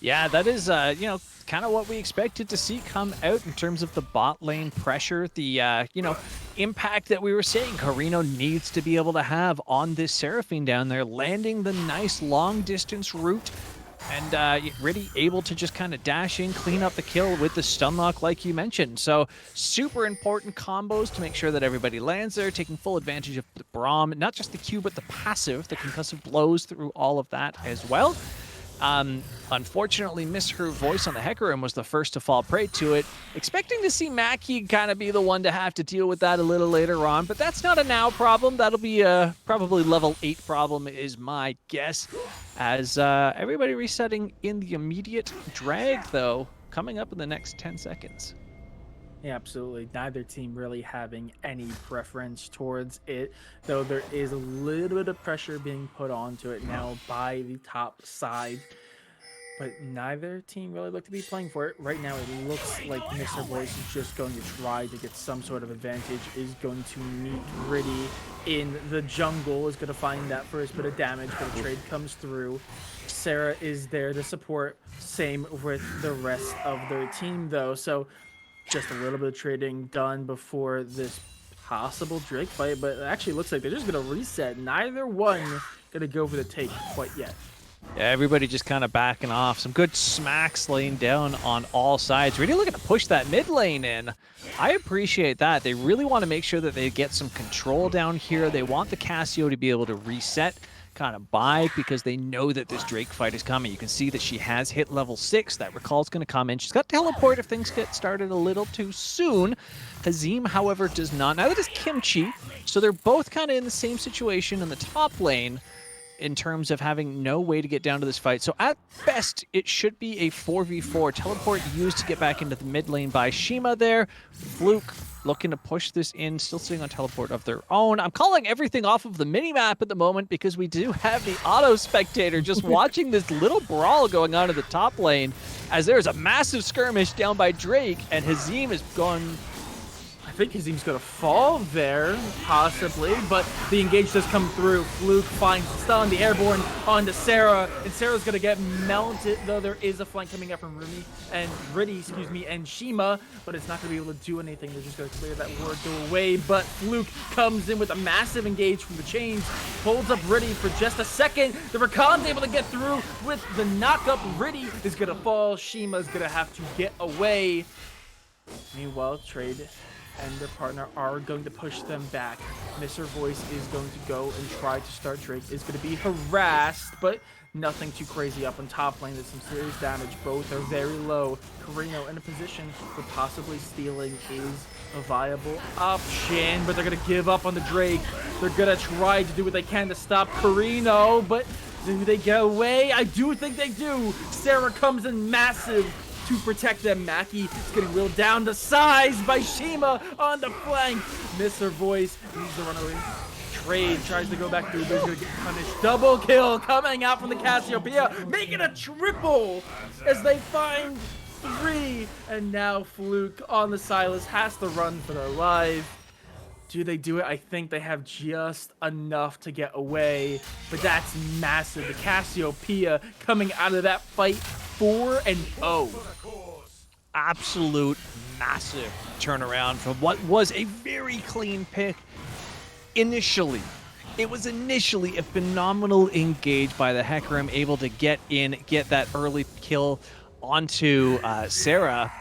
Speaker 3: Yeah, that is, kind of what we expected to see come out in terms of the bot lane pressure, the, impact that we were saying Carino needs to be able to have on this Seraphine down there, landing the nice long-distance route. And Riddy able to just kind of dash in, clean up the kill with the stun lock like you mentioned. So super important combos to make sure that everybody lands there, taking full advantage of the Braum, not just the Q, but the passive, the concussive blows through all of that as well. Unfortunately, Mr. Voice on the Hecarim was the first to fall prey to it. Expecting to see Mackie kind of be the one to have to deal with that a little later on, but that's not a now problem. That'll be a probably level 8 problem is my guess. As everybody resetting in the immediate drag, though, coming up in the next 10 seconds.
Speaker 2: Yeah, absolutely. Neither team really having any preference towards it, though there is a little bit of pressure being put onto it now by the top side. But neither team really look to be playing for it. Right now, it looks like Mr. Voice is just going to try to get some sort of advantage, is going to meet Riddy in the jungle, is going to find that first bit of damage, but a trade comes through. Sarah is there to support. Same with the rest of their team, though. So just a little bit of trading done before this possible Drake fight, but it actually looks like they're just going to reset. Neither one going to go for the take quite yet.
Speaker 3: Yeah, everybody just kind of backing off. Some good smacks laying down on all sides. Really looking to push that mid lane in. I appreciate that. They really want to make sure that they get some control down here. They want the Cassio to be able to reset, kind of buy, because they know that this Drake fight is coming. You can see that she has hit level 6. That recall's going to come in. She's got teleport if things get started a little too soon. Hazim, however, does not. Neither does Kimchi. So they're both kind of in the same situation in the top lane in terms of having no way to get down to this fight. So at best, it should be a 4v4. Teleport used to get back into the mid lane by Shima there. Fluke looking to push this in, still sitting on teleport of their own. I'm calling everything off of the mini-map at the moment because we do have the auto spectator just watching this little brawl going on in the top lane as there's a massive skirmish down by Drake, and Hazim is gone.
Speaker 2: I think Hazim's going to fall there, possibly, but the engage does come through. Fluke finds the stun, the airborne onto Sarah, and Sarah's going to get melted, though there is a flank coming up from Riddy, and Shima, but it's not going to be able to do anything. They're just going to clear that ward away, but Fluke comes in with a massive engage from the chains, holds up Riddy for just a second. The Rakan's able to get through with the knock-up. Riddy is going to fall. Shima's going to have to get away. Meanwhile, Trade and their partner are going to push them back. Mr. Voice is going to go and try to start Drake. Is going to be harassed, but nothing too crazy up on top lane. There's some serious damage. Both are very low. Carino in a position where possibly stealing is a viable option, but they're going to give up on the Drake. They're going to try to do what they can to stop Carino, but do they get away? I do think they do. Sarah comes in massive to protect them. Mackie is getting wheeled down to size by Shima on the flank. Mr. Voice needs to run away. Trade tries to go back through, but he's going to get punished. Double kill coming out from the Cassiopeia, making a triple as they find 3. And now Fluke on the Silas has to run for their life. Do they do it? I think they have just enough to get away, but that's massive. The Cassiopeia coming out of that fight 4-0.
Speaker 1: Absolute massive turnaround from what was a very clean pick initially. It was initially a phenomenal engage by the Hecarim, able to get in, get that early kill onto Sarah.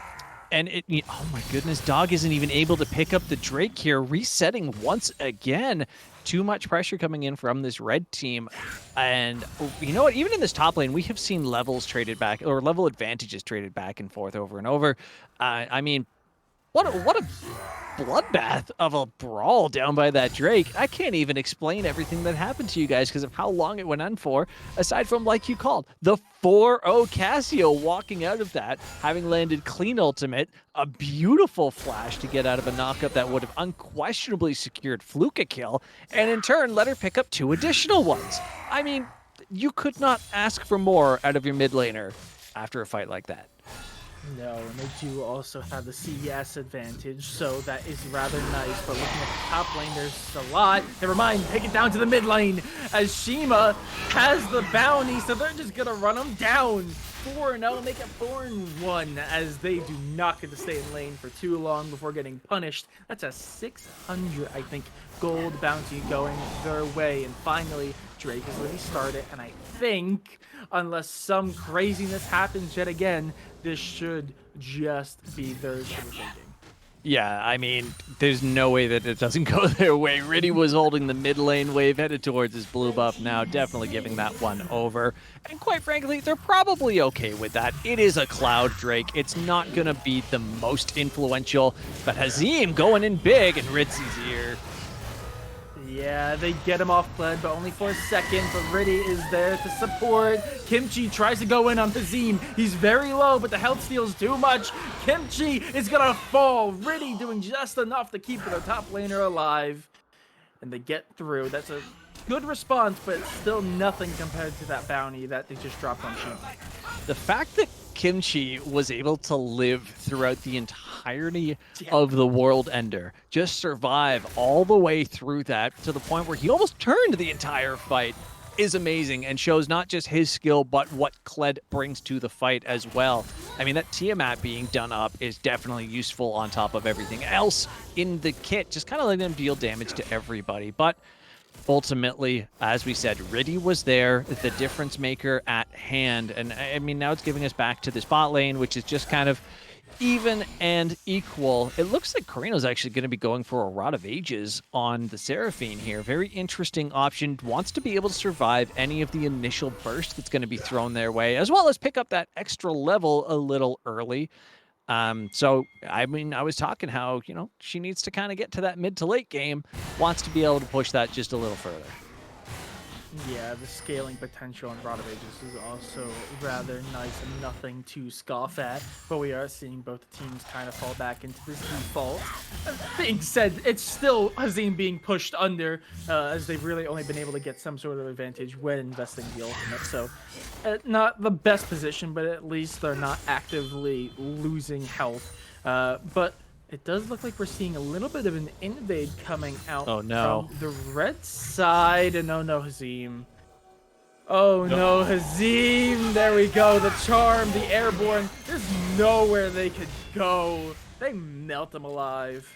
Speaker 1: And oh my goodness, DoG isn't even able to pick up the Drake here, resetting once again. Too much pressure coming in from this red team. And you know what, even in this top lane, we have seen levels traded back, or level advantages traded back and forth over and over. I mean, what a bloodbath of a brawl down by that Drake. I can't even explain everything that happened to you guys because of how long it went on for, aside from, like you called, the 4-0 Cassio walking out of that, having landed clean ultimate, a beautiful flash to get out of a knockup that would have unquestionably secured Fluke a kill, and in turn let her pick up 2 additional ones. I mean, you could not ask for more out of your mid laner after a fight like that.
Speaker 2: No, and they do also have the CCS advantage, so that is rather nice. But looking at the top lane, there's a lot. Never mind, take it down to the mid lane as Shima has the bounty, so they're just gonna run him down. 4-0, make it 4-1 as they do not get to stay in lane for too long before getting punished. That's a 600, I think, gold bounty going their way. And finally, Drake is ready to start it, and I think, unless some craziness happens yet again, this should just be theirs for the taking.
Speaker 1: Yeah, I mean, there's no way that it doesn't go their way. Riddy was holding the mid lane wave, headed towards his blue buff now, definitely giving that one over. And quite frankly, they're probably okay with that. It is a Cloud Drake. It's not going to be the most influential, but Hazim going in big, and Ritzy's here.
Speaker 2: Yeah, they get him off pled, but only for a second. But Riddy is there to support. Kimchi tries to go in on Hazim. He's very low, but the health steal's too much. Kimchi is gonna fall. Riddy doing just enough to keep the top laner alive. And they get through. That's a good response, but still nothing compared to that bounty that they just dropped on Shima.
Speaker 1: The fact that Kimchi was able to live throughout the entirety of the World Ender, just survive all the way through that to the point where he almost turned the entire fight, is amazing and shows not just his skill, but what Kled brings to the fight as well. I mean, that Tiamat being done up is definitely useful on top of everything else in the kit, just kind of letting them deal damage to everybody. But ultimately, as we said, Riddy was there, the difference maker at hand. And I mean, now it's giving us back to the spot lane, which is just kind of even and equal. It looks like Carino's actually going to be going for a Rod of Ages on the Seraphine here. Very interesting option. Wants to be able to survive any of the initial burst that's going to be thrown their way, as well as pick up that extra level a little early. So, I mean, I was talking how, you know, she needs to kind of get to that mid to late game, wants to be able to push that just a little further.
Speaker 2: Yeah, the scaling potential in Rod of Ages is also rather nice and nothing to scoff at, but we are seeing both teams kind of fall back into this default. That being said, it's still Hazim being pushed under, as they've really only been able to get some sort of advantage when investing the ultimate, so not the best position, but at least they're not actively losing health. But it does look like we're seeing a little bit of an invade coming out from the red side. And oh no, Hazim. Oh no, Hazim. There we go. The charm, the airborne. There's nowhere they could go. They melt them alive.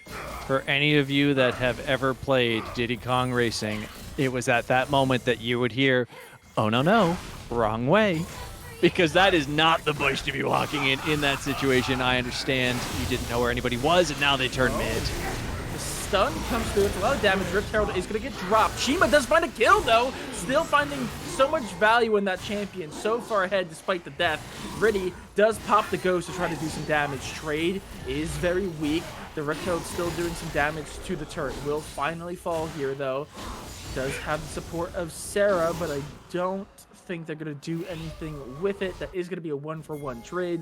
Speaker 1: For any of you that have ever played Diddy Kong Racing, it was at that moment that you would hear, oh no, wrong way. Because that is not the bush to be walking in that situation. I understand you didn't know where anybody was, and now they turn mid.
Speaker 2: The stun comes through. It's a lot of damage. Rift Herald is going to get dropped. Shima does find a kill, though. Still finding so much value in that champion. So far ahead, despite the death. Riddy does pop the ghost to try to do some damage. Trade is very weak. The Rift Herald still doing some damage to the turret. Will finally fall here, though. Does have the support of Sarah, but I don't think they're going to do anything with it. That is going to be a 1-for-1 trade.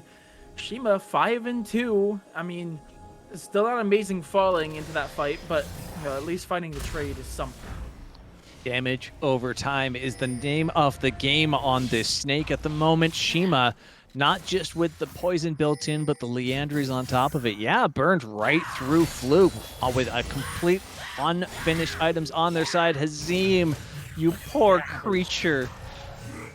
Speaker 2: Shima 5-2. I mean, it's still not amazing falling into that fight, but you know, at least finding the trade is something.
Speaker 1: Damage over time is the name of the game on this snake at the moment. Shima not just with the poison built in, but the Leandries on top of it. Yeah, burned right through Fluke with a complete unfinished items on their side. Hazim, you poor creature.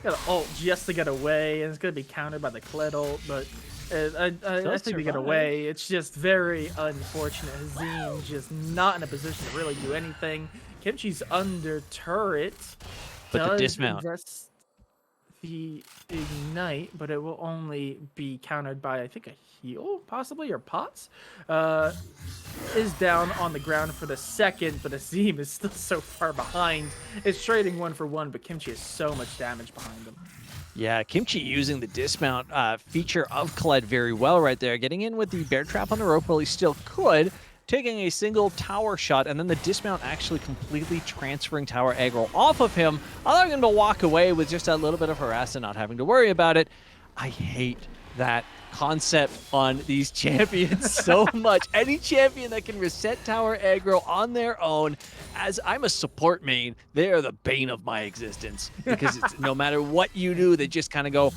Speaker 2: Got an ult just to get away, and it's going to be countered by the Kled ult, but I think they get away. It's just very unfortunate. Hazim just not in a position to really do anything. Kimchi's under turret.
Speaker 1: But the dismount.
Speaker 2: Invest the ignite, but it will only be countered by, I think, a heal, possibly, or pots. Is down on the ground for the second, but Azim is still so far behind. It's trading 1-for-1, but Kimchi has so much damage behind him.
Speaker 1: Yeah, Kimchi using the dismount feature of Kled very well right there, getting in with the bear trap on the rope while he still could, taking a single tower shot, and then the dismount actually completely transferring tower aggro off of him, allowing him to walk away with just a little bit of harass and not having to worry about it. I hate that concept on these champions so much. Any champion that can reset tower aggro on their own, as I'm a support main, they are the bane of my existence, because it's, no matter what you do, they just kind of go,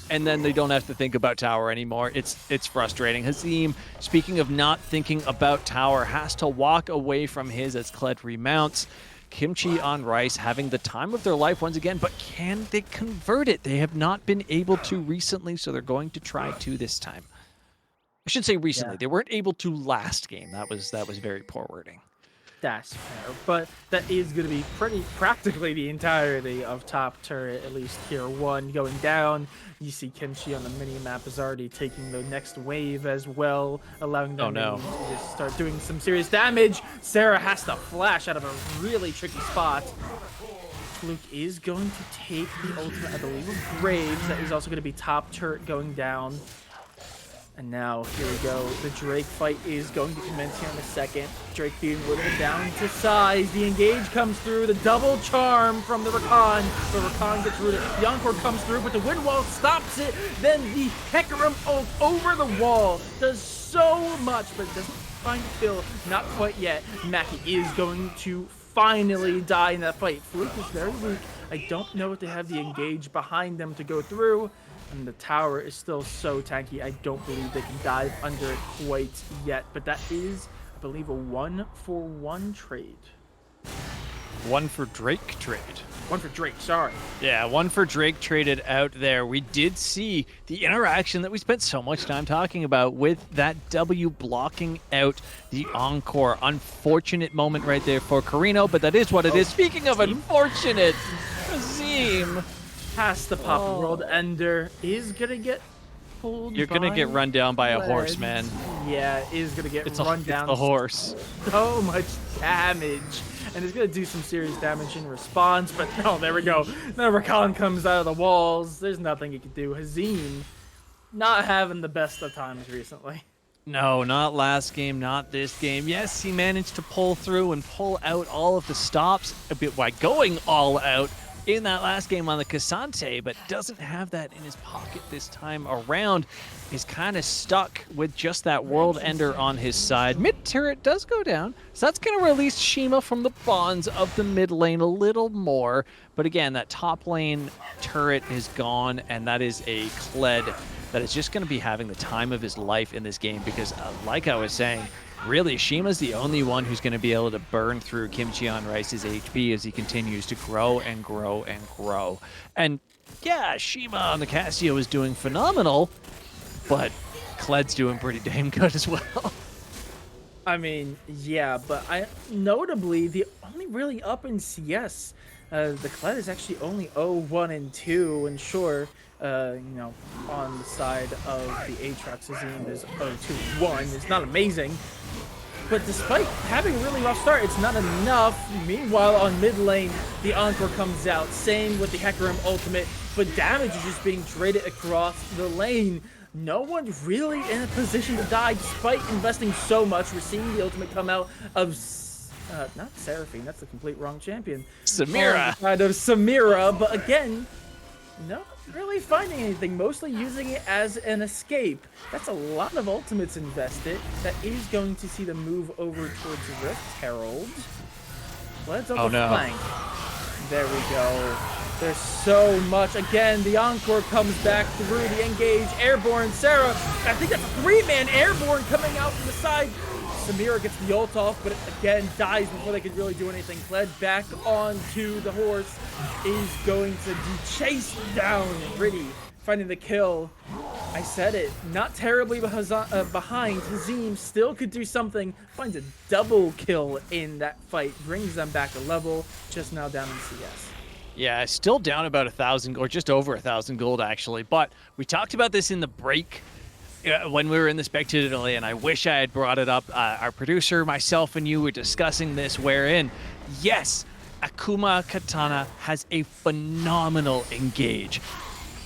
Speaker 1: and then they don't have to think about tower anymore. It's frustrating. Hazim, speaking of not thinking about tower, has to walk away from his as Kled remounts. Kimchi on Rice having the time of their life once again, but can they convert it? They have not been able to recently, so they're going to try to this time. I should say recently.
Speaker 2: Yeah.
Speaker 1: They weren't able to last game. That was very poor wording.
Speaker 2: That's fair, but that is going to be practically the entirety of top turret, at least tier 1 going down. You see Kimchi on the mini-map is already taking the next wave as well, allowing them to just start doing some serious damage. Sarah has to flash out of a really tricky spot. Fluke is going to take the ultimate, I believe, of Graves. That is also going to be top turret going down. And now, here we go. The Drake fight is going to commence here in a second. Drake being whittled down to size. The engage comes through. The double charm from the Rakan. The Rakan gets rooted. The Encore comes through, but the wind wall stops it. Then the Hecarim ult over the wall does so much, but doesn't find a kill. Not quite yet. Maki is going to finally die in that fight. Fluke is very weak. I don't know if they have the engage behind them to go through. And the tower is still so tanky, I don't believe they can dive under it quite yet. But that is, I believe, a 1-for-1 trade.
Speaker 1: 1 for Drake trade.
Speaker 2: 1 for Drake, sorry.
Speaker 1: Yeah, 1 for Drake traded out there. We did see the interaction that we spent so much time talking about with that W blocking out the Encore. Unfortunate moment right there for Carino, but that is what it is. Speaking of unfortunate, Azim
Speaker 2: Has to pop World Ender. Is going to get pulled
Speaker 1: You're going to get run down by a horse, man.
Speaker 2: Yeah, is going to get run down.
Speaker 1: It's the horse.
Speaker 2: So much damage. And it's going to do some serious damage in response. But no, there we go. Now Rakan comes out of the walls. There's nothing he can do. Hazim not having the best of times recently.
Speaker 1: No, not last game, not this game. Yes, he managed to pull through and pull out all of the stops a bit by going all out in that last game on the Cassante, but doesn't have that in his pocket this time around. He's kind of stuck with just that World Ender on his side. Mid turret does go down, so that's going to release Shima from the bonds of the mid lane a little more. But again, that top lane turret is gone, and that is a Kled that is just going to be having the time of his life in this game because, like I was saying, really, Shima's the only one who's going to be able to burn through Kimchi on Rice's HP as he continues to grow and grow and grow. And yeah, Shima on the Casio is doing phenomenal, but Kled's doing pretty damn good as well.
Speaker 2: I mean, yeah, but notably, the only really up in CS, the Kled is actually only 0-1 and 2, and sure, you know, on the side of the Aatrox, Azim is 0-2-1. It's not amazing, but despite having a really rough start, it's not enough. Meanwhile, on mid lane, the Encore comes out. Same with the Hecarim ultimate, but damage is just being traded across the lane. No one's really in a position to die despite investing so much. We're seeing the ultimate come out of not Seraphine, that's the complete wrong champion.
Speaker 1: Samira.
Speaker 2: Kind of Samira, but again, no really finding anything, mostly using it as an escape. That's a lot of ultimates invested. That is going to see them move over towards Rift Herald. Let's over flank. There we go. There's so much. Again, the Encore comes back through the engage. Airborne, Sarah. I think that's a 3-man Airborne coming out from the side. Samira gets the ult off, but again, dies before they could really do anything. Led back onto the horse. Is going to be chased down. Riddy finding the kill. I said it. Not terribly behind. Hazim still could do something. Finds a double kill in that fight. Brings them back a level. Just now down in CS.
Speaker 3: Yeah, still down about 1,000 or just over 1,000 gold actually. But we talked about this in the break when we were in the spectator delay, and I wish I had brought it up. Our producer, myself, and you were discussing this, wherein, yes, Akuma Katana has a phenomenal engage.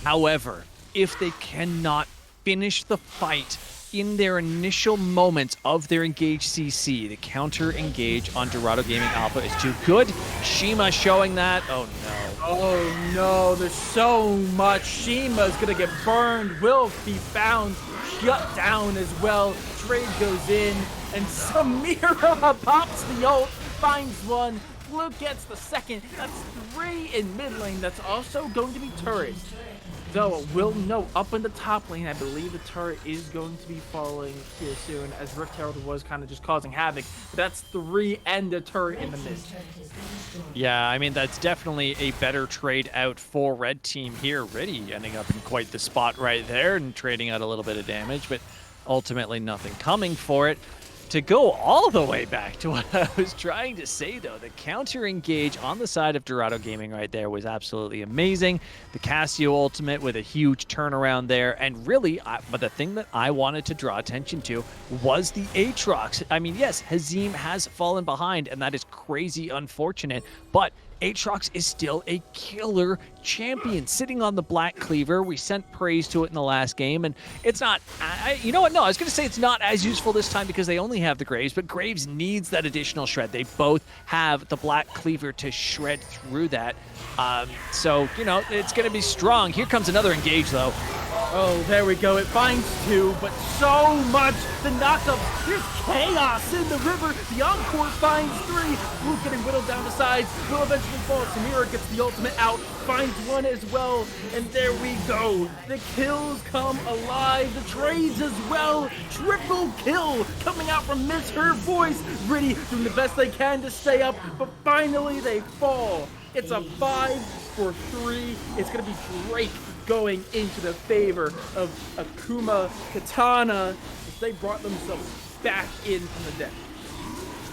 Speaker 3: However, if they cannot finish the fight in their initial moments of their engage CC, the counter engage on Dorado Gaming Alpha is too good. Shima showing that. Oh no.
Speaker 2: Oh no, there's so much. Shima's gonna get burned, will be found, shut down as well. Trade goes in, and Samira pops the ult, finds one. Blue gets the second. That's 3 in mid lane. That's also going to be turret. Though, will note, up in the top lane, I believe the turret is going to be falling here soon, as Rift Herald was kind of just causing havoc. That's 3 and a turret in the mid.
Speaker 3: Yeah, I mean, that's definitely a better trade out for red team here. Riddy ending up in quite the spot right there and trading out a little bit of damage, but ultimately nothing coming for it. To go all the way back to what I was trying to say, though, the counter engage on the side of Dorado Gaming right there was absolutely amazing. The Casio ultimate with a huge turnaround there, and really, but the thing that I wanted to draw attention to was the Aatrox. I mean, yes, Hazim has fallen behind, and that is crazy unfortunate, but Aatrox is still a killer champion sitting on the Black Cleaver. We sent praise to it in the last game, and it's not, you know what, no, I was going to say it's not as useful this time because they only have the Graves, but Graves needs that additional shred. They both have the Black Cleaver to shred through that. So, you know, it's going to be strong. Here comes another engage, though.
Speaker 2: Oh, there we go. It finds 2, but so much. The knockup. There's chaos in the river. The Encore finds 3. Blue getting whittled down the sides. Will eventually fall. Samira gets the ultimate out. Finds 1 as well. And there we go. The kills come alive. The trades as well. Triple kill coming out from Miss Her Voice. Riddy doing the best they can to stay up, but finally they fall. It's a 5 for 3. It's going to be Drake going into the favor of Akuma Katana as they brought themselves back in from the dead.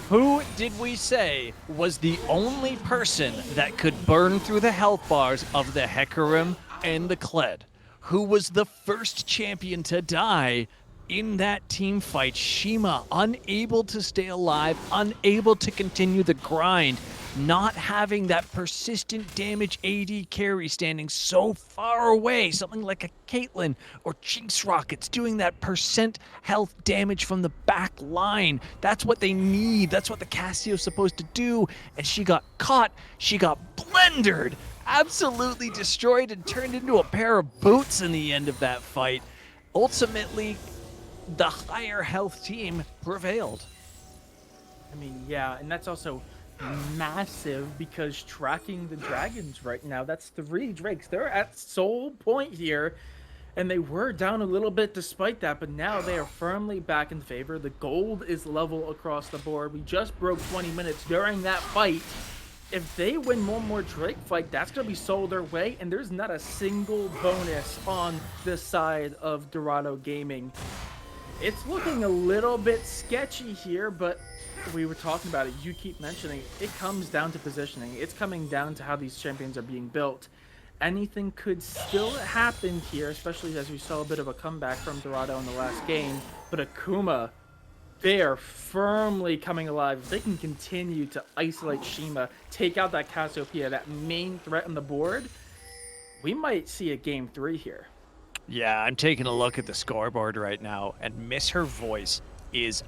Speaker 3: Who did we say was the only person that could burn through the health bars of the Hecarim and the Kled? Who was the first champion to die in that team fight? Shima, unable to stay alive, unable to continue the grind, not having that persistent damage AD carry standing so far away, something like a Caitlyn or Jinx Rockets doing that percent health damage from the back line. That's what they need. That's what the Cassio's supposed to do. And she got caught. She got blendered, absolutely destroyed, and turned into a pair of boots in the end of that fight. Ultimately, the higher health team prevailed.
Speaker 2: I mean, yeah, and that's also massive because tracking the dragons right now, that's 3 Drakes. They're at soul point here, and they were down a little bit despite that, but now they are firmly back in favor. The gold is level across the board. We just broke 20 minutes during that fight. If they win one more Drake fight, that's going to be sold their way, and there's not a single bonus on this side of Dorado Gaming. It's looking a little bit sketchy here, but we were talking about it. You keep mentioning it comes down to positioning. It's coming down to how these champions are being built. Anything could still happen here, especially as we saw a bit of a comeback from Dorado in the last game. But Akuma, they are firmly coming alive. If they can continue to isolate Shima, take out that Cassiopeia, that main threat on the board, we might see a game 3 here.
Speaker 3: Yeah, I'm taking a look at the scoreboard right now, and Miss Her Voice is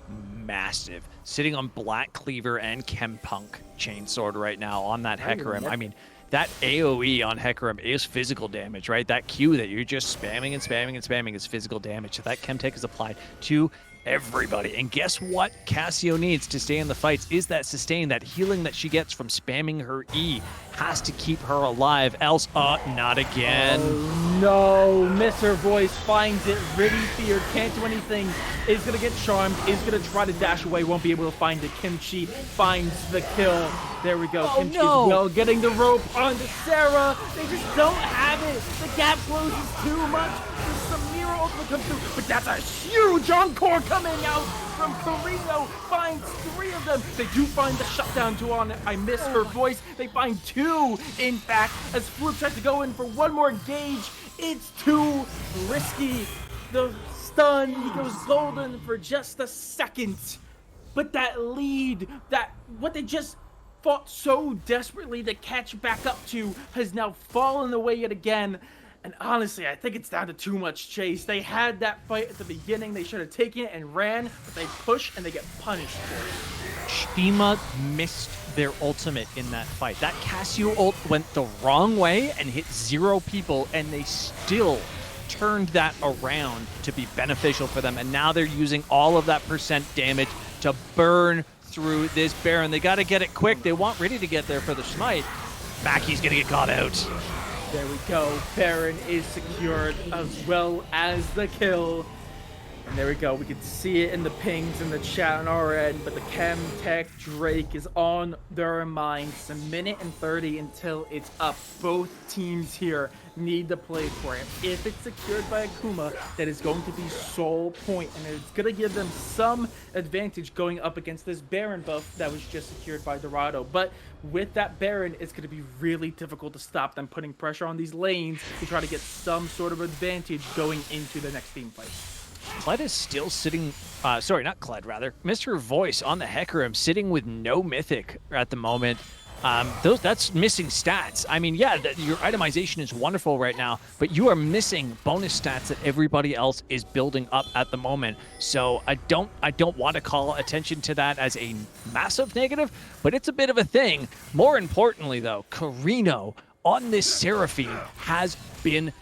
Speaker 3: massive. Sitting on Black Cleaver and Chempunk Chainsword right now on that Hecarim. I mean, that AoE on Hecarim is physical damage, right? That Q that you're just spamming and spamming and spamming is physical damage. So that Chemtech is applied to
Speaker 1: everybody. And guess what Cassio needs to stay in the fights is that sustain, that healing that she gets from spamming her E. Has to keep her alive, else, not again.
Speaker 2: Oh no, miss her voice, finds it, really feared, can't do anything, is gonna get charmed, is gonna try to dash away, won't be able to find it. Kimchi finds the kill. There we go, Kimchi
Speaker 1: no.
Speaker 2: as well, getting the rope onto Sarah. They just don't have it. The gap closes too much. The Samira ultimate comes through, but that's a huge encore coming out from Carino. Finds 3 of them. They do find the shutdown to on it. I miss her voice. They find 2, in fact, as Flip tries to go in for one more engage. It's too risky. The stun, he goes golden for just a second. But that lead, that what they just fought so desperately to catch back up to has now fallen away yet again. And honestly, I think it's down to too much chase. They had that fight at the beginning. They should have taken it and ran, but they push and they get punished for it.
Speaker 1: Shima missed their ultimate in that fight. That Cassio ult went the wrong way and hit 0 people, and they still turned that around to be beneficial for them. And now they're using all of that percent damage to burn through this Baron. They got to get it quick. They want Ready to get there for the smite. Mackey's going to get caught out.
Speaker 2: There we go. Baron is secured as well as the kill. And there we go. We can see it in the pings in the chat on our end, but the Chem Tech Drake is on their minds. A minute and 30 until it's up. Both teams here need to play for it. If it's secured by Akuma, that is going to be sole point, and it's going to give them some advantage going up against this Baron buff that was just secured by Dorado. But with that Baron, it's going to be really difficult to stop them putting pressure on these lanes to try to get some sort of advantage going into the next team fight.
Speaker 1: Kled is still sitting, sorry, not Kled, rather. Mr. Voice on the Hecarim sitting with no Mythic at the moment. That's missing stats. I mean, yeah, your itemization is wonderful right now, but you are missing bonus stats that everybody else is building up at the moment. So I don't want to call attention to that as a massive negative, but it's a bit of a thing. More importantly, though, Carino on this Seraphine has been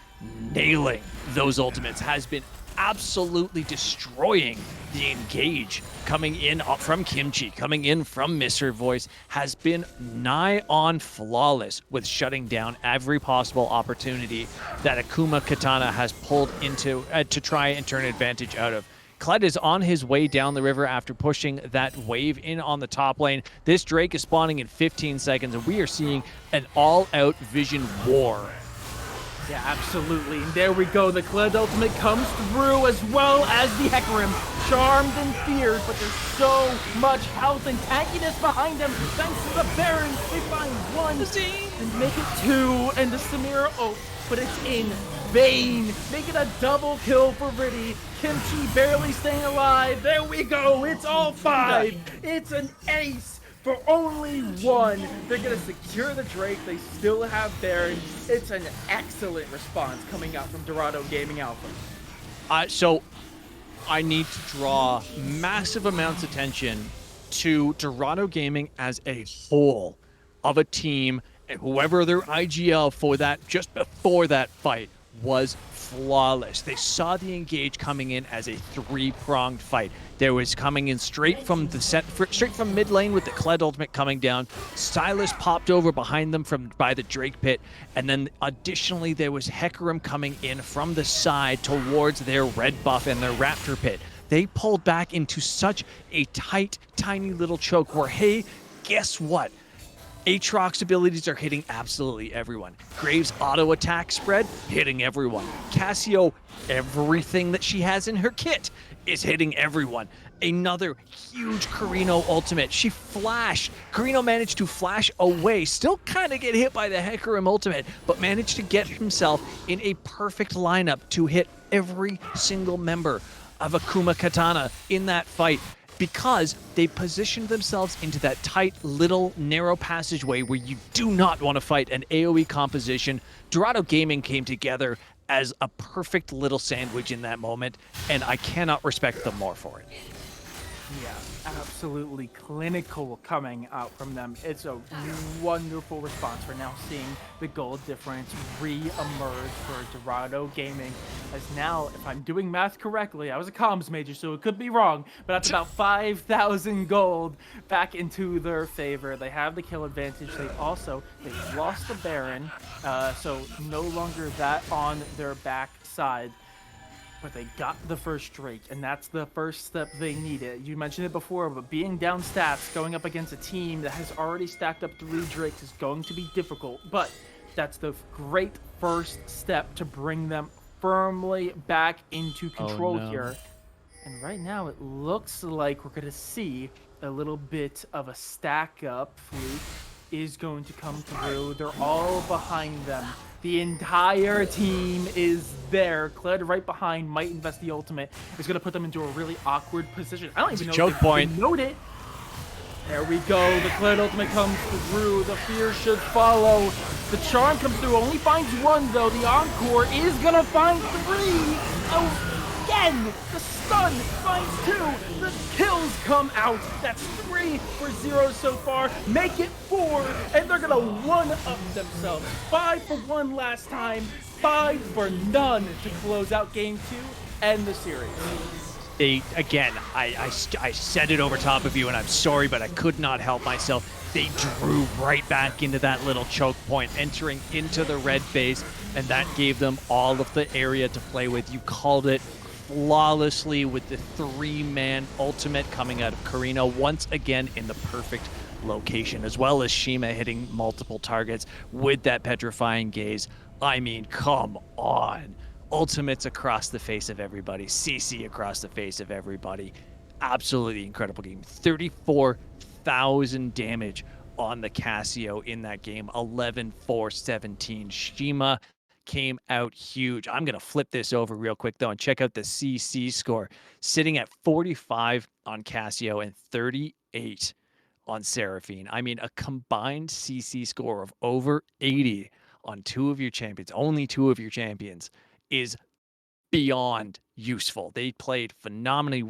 Speaker 1: nailing those ultimates, has been absolutely destroying the engage coming in from Kimchi, coming in from Mr. Voice, has been nigh on flawless with shutting down every possible opportunity that Akuma Katana has pulled into to try and turn advantage out of. Kled is on his way down the river after pushing that wave in on the top lane. This Drake is spawning in 15 seconds, and we are seeing an all-out Vision war.
Speaker 2: Yeah, absolutely. And there we go. The Kled ultimate comes through as well as the Hecarim. Charmed and feared, but there's so much health and tankiness behind them. Thanks to the Baron, they find 1 and make it 2. And the Samira ult, but it's in vain. Make it a double kill for Riddy. Kimchi barely staying alive. There we go. It's all 5. It's an ace. For only 1, they're going to secure the Drake. They still have Baron. It's an excellent response coming out from Dorado Gaming Alpha.
Speaker 1: So I need to draw massive amounts of attention to Dorado Gaming as a whole of a team, and whoever their IGL for that just before that fight was flawless. They saw the engage coming in as a 3-pronged fight. There was coming in straight from mid lane with the Kled ultimate coming down. Silas popped over behind them by the Drake pit, and then additionally there was Hecarim coming in from the side towards their red buff and their Raptor pit. They pulled back into such a tight, tiny little choke where, hey, guess what? Aatrox's abilities are hitting absolutely everyone. Graves' auto attack spread, hitting everyone. Cassio, everything that she has in her kit is hitting everyone. Another huge Carino ultimate. She flashed. Carino managed to flash away, still kind of get hit by the Hecarim ultimate, but managed to get himself in a perfect lineup to hit every single member of Akuma Katana in that fight, because they positioned themselves into that tight little narrow passageway where you do not want to fight an AoE composition. Dorado Gaming came together as a perfect little sandwich in that moment, and I cannot respect them more for it.
Speaker 2: Yeah, absolutely clinical coming out from them. It's a wonderful response. We're now seeing the gold difference re-emerge for Dorado Gaming. As now, if I'm doing math correctly, I was a comms major, so it could be wrong, but that's about 5,000 gold back into their favor. They have the kill advantage. They've lost the Baron, so no longer that on their backside. But they got the first Drake, and that's the first step they needed. You mentioned it before, but being down stats, going up against a team that has already stacked up 3 Drakes is going to be difficult. But that's the great first step to bring them firmly back into control
Speaker 3: no.
Speaker 2: here. And right now, it looks like we're going to see a little bit of a stack up. Fluke is going to come through. They're all behind them. The entire team is there. Kled right behind might invest the ultimate. Is going to put them into a really awkward position. I don't even know
Speaker 3: choke
Speaker 2: if
Speaker 3: point.
Speaker 2: they note it. There we go. The Kled ultimate comes through. The fear should follow. The charm comes through. Only finds 1 though. The encore is going to find 3. Oh, again, the stun finds 2. The kills come out. That's 3 for 0 so far. Make it 4, and they're gonna one-up themselves. 5 for 1 last time, 5 for none to close out game 2 and the series.
Speaker 1: I said it over top of you, and I'm sorry, but I could not help myself. They drew right back into that little choke point, entering into the red base, and that gave them all of the area to play with. You called it flawlessly with the 3-man ultimate coming out of Carino once again in the perfect location, as well as Shima hitting multiple targets with that petrifying gaze. I mean, come on. Ultimates across the face of everybody. CC across the face of everybody. Absolutely incredible game. 34,000 damage on the Casio in that game. 11-4-17. Shima came out huge. I'm going to flip this over real quick, though, and check out the CC score. Sitting at 45 on Casio and 38 on Seraphine. I mean, a combined CC score of over 80 on 2 of your champions, only 2 of your champions, is beyond useful. They played phenomenally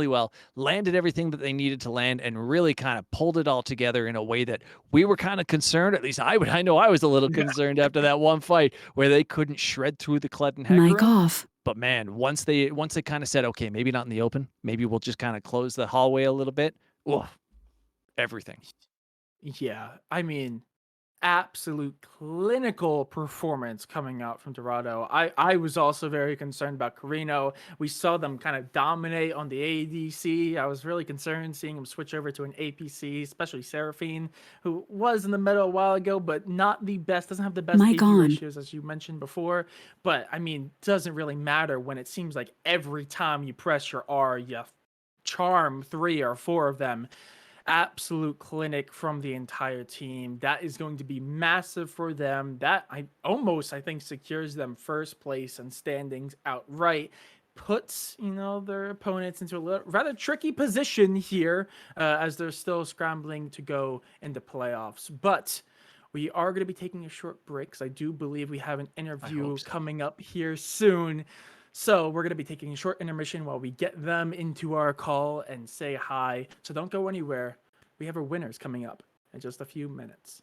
Speaker 1: well, landed everything that they needed to land, and really kind of pulled it all together in a way that we were kind of concerned. At least I know I was a little concerned after that one fight where they couldn't shred through the Kled and Hecarim.
Speaker 5: Mic off.
Speaker 1: But man, once they kind of said, okay, maybe not in the open, maybe we'll just kind of close the hallway a little bit. Oof, everything.
Speaker 2: Yeah, I mean, absolute clinical performance coming out from Dorado. I was also very concerned about Carino. We saw them kind of dominate on the ADC. I was really concerned seeing them switch over to an APC, especially Seraphine, who was in the meta a while ago, but not the best, doesn't have the best
Speaker 5: Mic
Speaker 2: AP
Speaker 5: on.
Speaker 2: ratios as you mentioned before. But I mean, doesn't really matter when it seems like every time you press your R, you charm 3 or 4 of them. Absolute clinic from the entire team. That is going to be massive for them. That I think secures them first place and standings outright. Puts their opponents into a rather tricky position here as they're still scrambling to go into playoffs. But we are going to be taking a short break because I do believe we have an interview coming up here soon. So we're going to be taking a short intermission while we get them into our call and say hi. So don't go anywhere. We have our winners coming up in just a few minutes.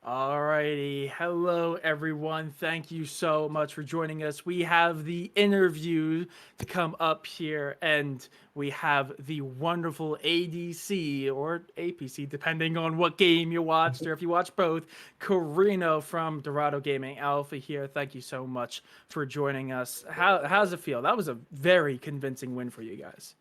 Speaker 2: Alrighty. Hello, everyone. Thank you so much for joining us. We have the interview to come up here, and we have the wonderful ADC or APC, depending on what game you watched or if you watch both. Karina from Dorado Gaming Alpha here. Thank you so much for joining us. How's it feel? That was a very convincing win for you guys.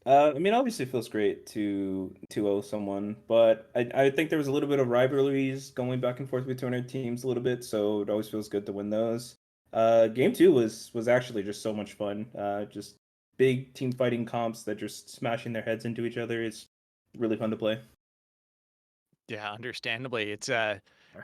Speaker 5: I mean, obviously, it feels great to 2-0 someone, but I think there was a little bit of rivalries going back and forth between our teams a little bit, so it always feels good to win those. Game two was actually just so much fun. Just big team fighting comps that just smashing their heads into each other. It's really fun to play.
Speaker 3: Yeah, understandably. It's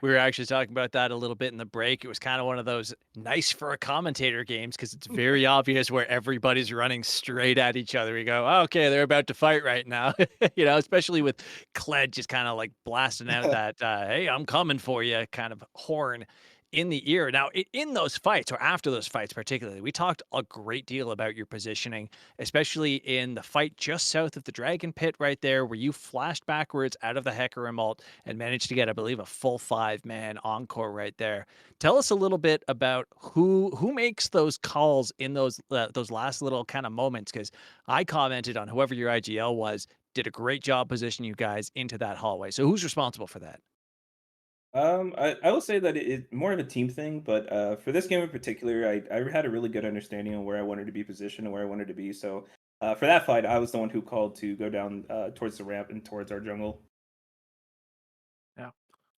Speaker 3: we were actually talking about that a little bit in the break. It was kind of one of those nice for a commentator games because it's very obvious where everybody's running straight at each other. You go, oh, okay, they're about to fight right now. Especially with Kled just kind of like blasting out that hey, I'm coming for you kind of horn in the ear. Now, in those fights or after those fights particularly, we talked a great deal about your positioning, especially in the fight just south of the Dragon Pit right there, where you flashed backwards out of the Hecarim ult and managed to get, I believe, a full 5-man encore right there. Tell us a little bit about who makes those calls in those last little kind of moments, because I commented on whoever your IGL was, did a great job positioning you guys into that hallway. So who's responsible for that?
Speaker 5: I will say that it's more of a team thing, but for this game in particular, I had a really good understanding of where I wanted to be positioned and where I wanted to be. So for that fight, I was the one who called to go down towards the ramp and towards our jungle.
Speaker 2: Yeah.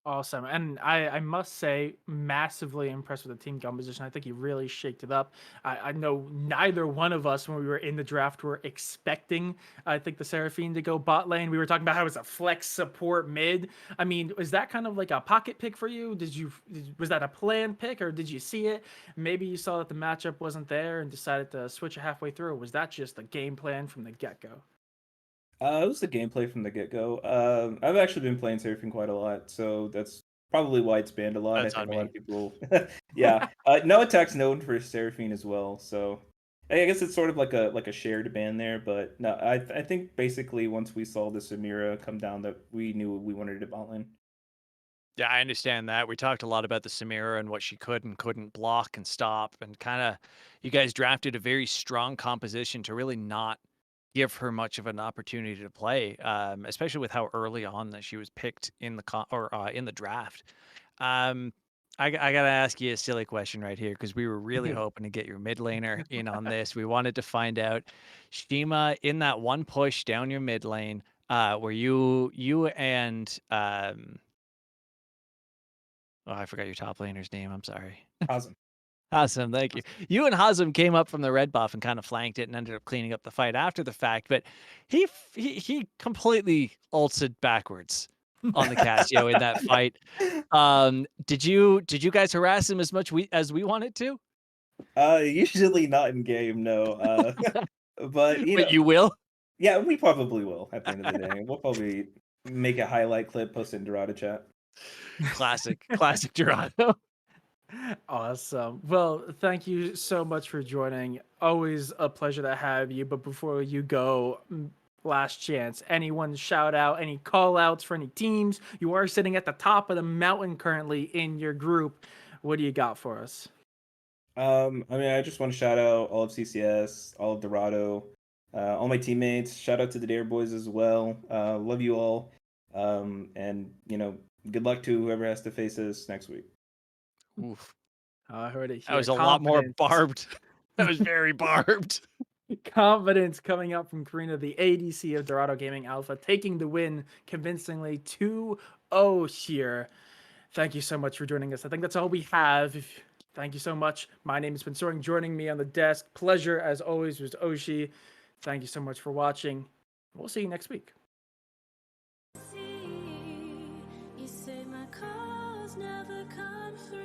Speaker 2: Awesome. And I must say, massively impressed with the team composition. I think he really shaked it up. I know neither one of us, when we were in the draft, were expecting, I think, the Seraphine to go bot lane. We were talking about how it's a flex support mid. I mean, was that kind of like a pocket pick for you? Was that a planned pick, or did you see it? Maybe you saw that the matchup wasn't there and decided to switch it halfway through. Or was that just the game plan from the get-go?
Speaker 5: It was the gameplay from the get-go. I've actually been playing Seraphine quite a lot, so that's probably why it's banned a lot. I
Speaker 3: That's on
Speaker 5: think a lot
Speaker 3: me.
Speaker 5: of people, yeah. No Attack's known for Seraphine as well, so I guess it's sort of like a shared ban there. But no, I think basically once we saw the Samira come down, that we knew we wanted to bot lane.
Speaker 3: Yeah, I understand that. We talked a lot about the Samira and what she could and couldn't block and stop, and kind of you guys drafted a very strong composition to really not give her much of an opportunity to play, especially with how early on that she was picked in in the draft. Um, I gotta ask you a silly question right here because we were really hoping to get your mid laner in on this. We wanted to find out, Shima, in that one push down your mid lane, where you and oh, I forgot your top laner's name. I'm sorry.
Speaker 5: Awesome.
Speaker 3: Awesome, thank you. You and Hazem came up from the red buff and kind of flanked it and ended up cleaning up the fight after the fact, but he completely ulted backwards on the Casio in that fight. Did you guys harass him as much as we wanted to?
Speaker 5: Usually not in game, no. But
Speaker 3: But you will?
Speaker 5: yeah, we probably will at the end of the day. We'll probably make a highlight clip, post it in Dorado chat.
Speaker 3: Classic Dorado.
Speaker 2: Awesome. Well, thank you so much for joining. Always a pleasure to have you. But before you go, last chance. Anyone shout out, any call outs for any teams? You are sitting at the top of the mountain currently in your group. What do you got for us?
Speaker 5: I mean, I just want to shout out all of CCS, all of Dorado, all my teammates. Shout out to the Dare Boys as well. Love you all. And good luck to whoever has to face us next week.
Speaker 3: Oof,
Speaker 2: I heard it
Speaker 3: that
Speaker 2: here.
Speaker 3: was a lot more
Speaker 2: Confidence.
Speaker 3: barbed. That was very barbed.
Speaker 2: Confidence coming up from Karina, the ADC of Dorado Gaming Alpha, taking the win convincingly 2-0 here. Thank you so much for joining us. I think that's all we have. Thank you so much. My name is Soriin. Joining me on the desk, pleasure as always, was Ohshi. Thank you so much for watching. We'll see you next week.
Speaker 4: You say my calls never come through.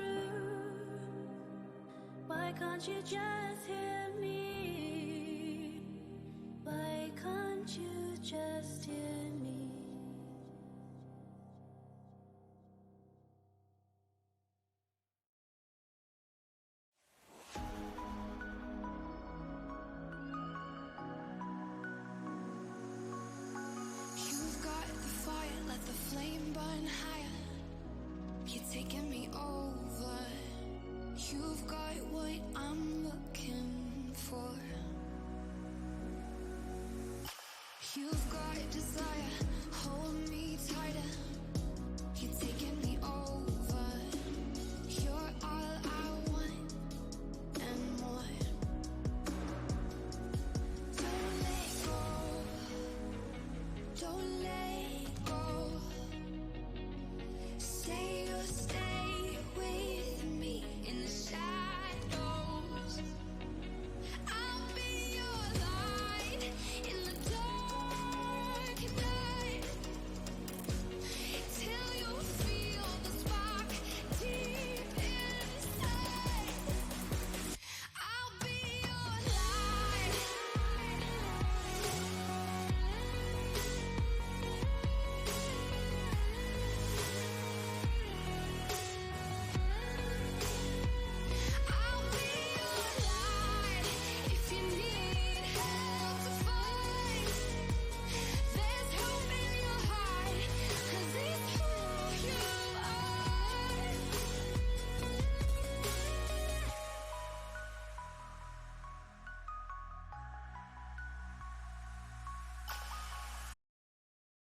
Speaker 4: Why can't you just hear me? Why can't you just hear me? You've got the fire, let the flame burn higher. You've got desire, hold me tighter. You're taking me all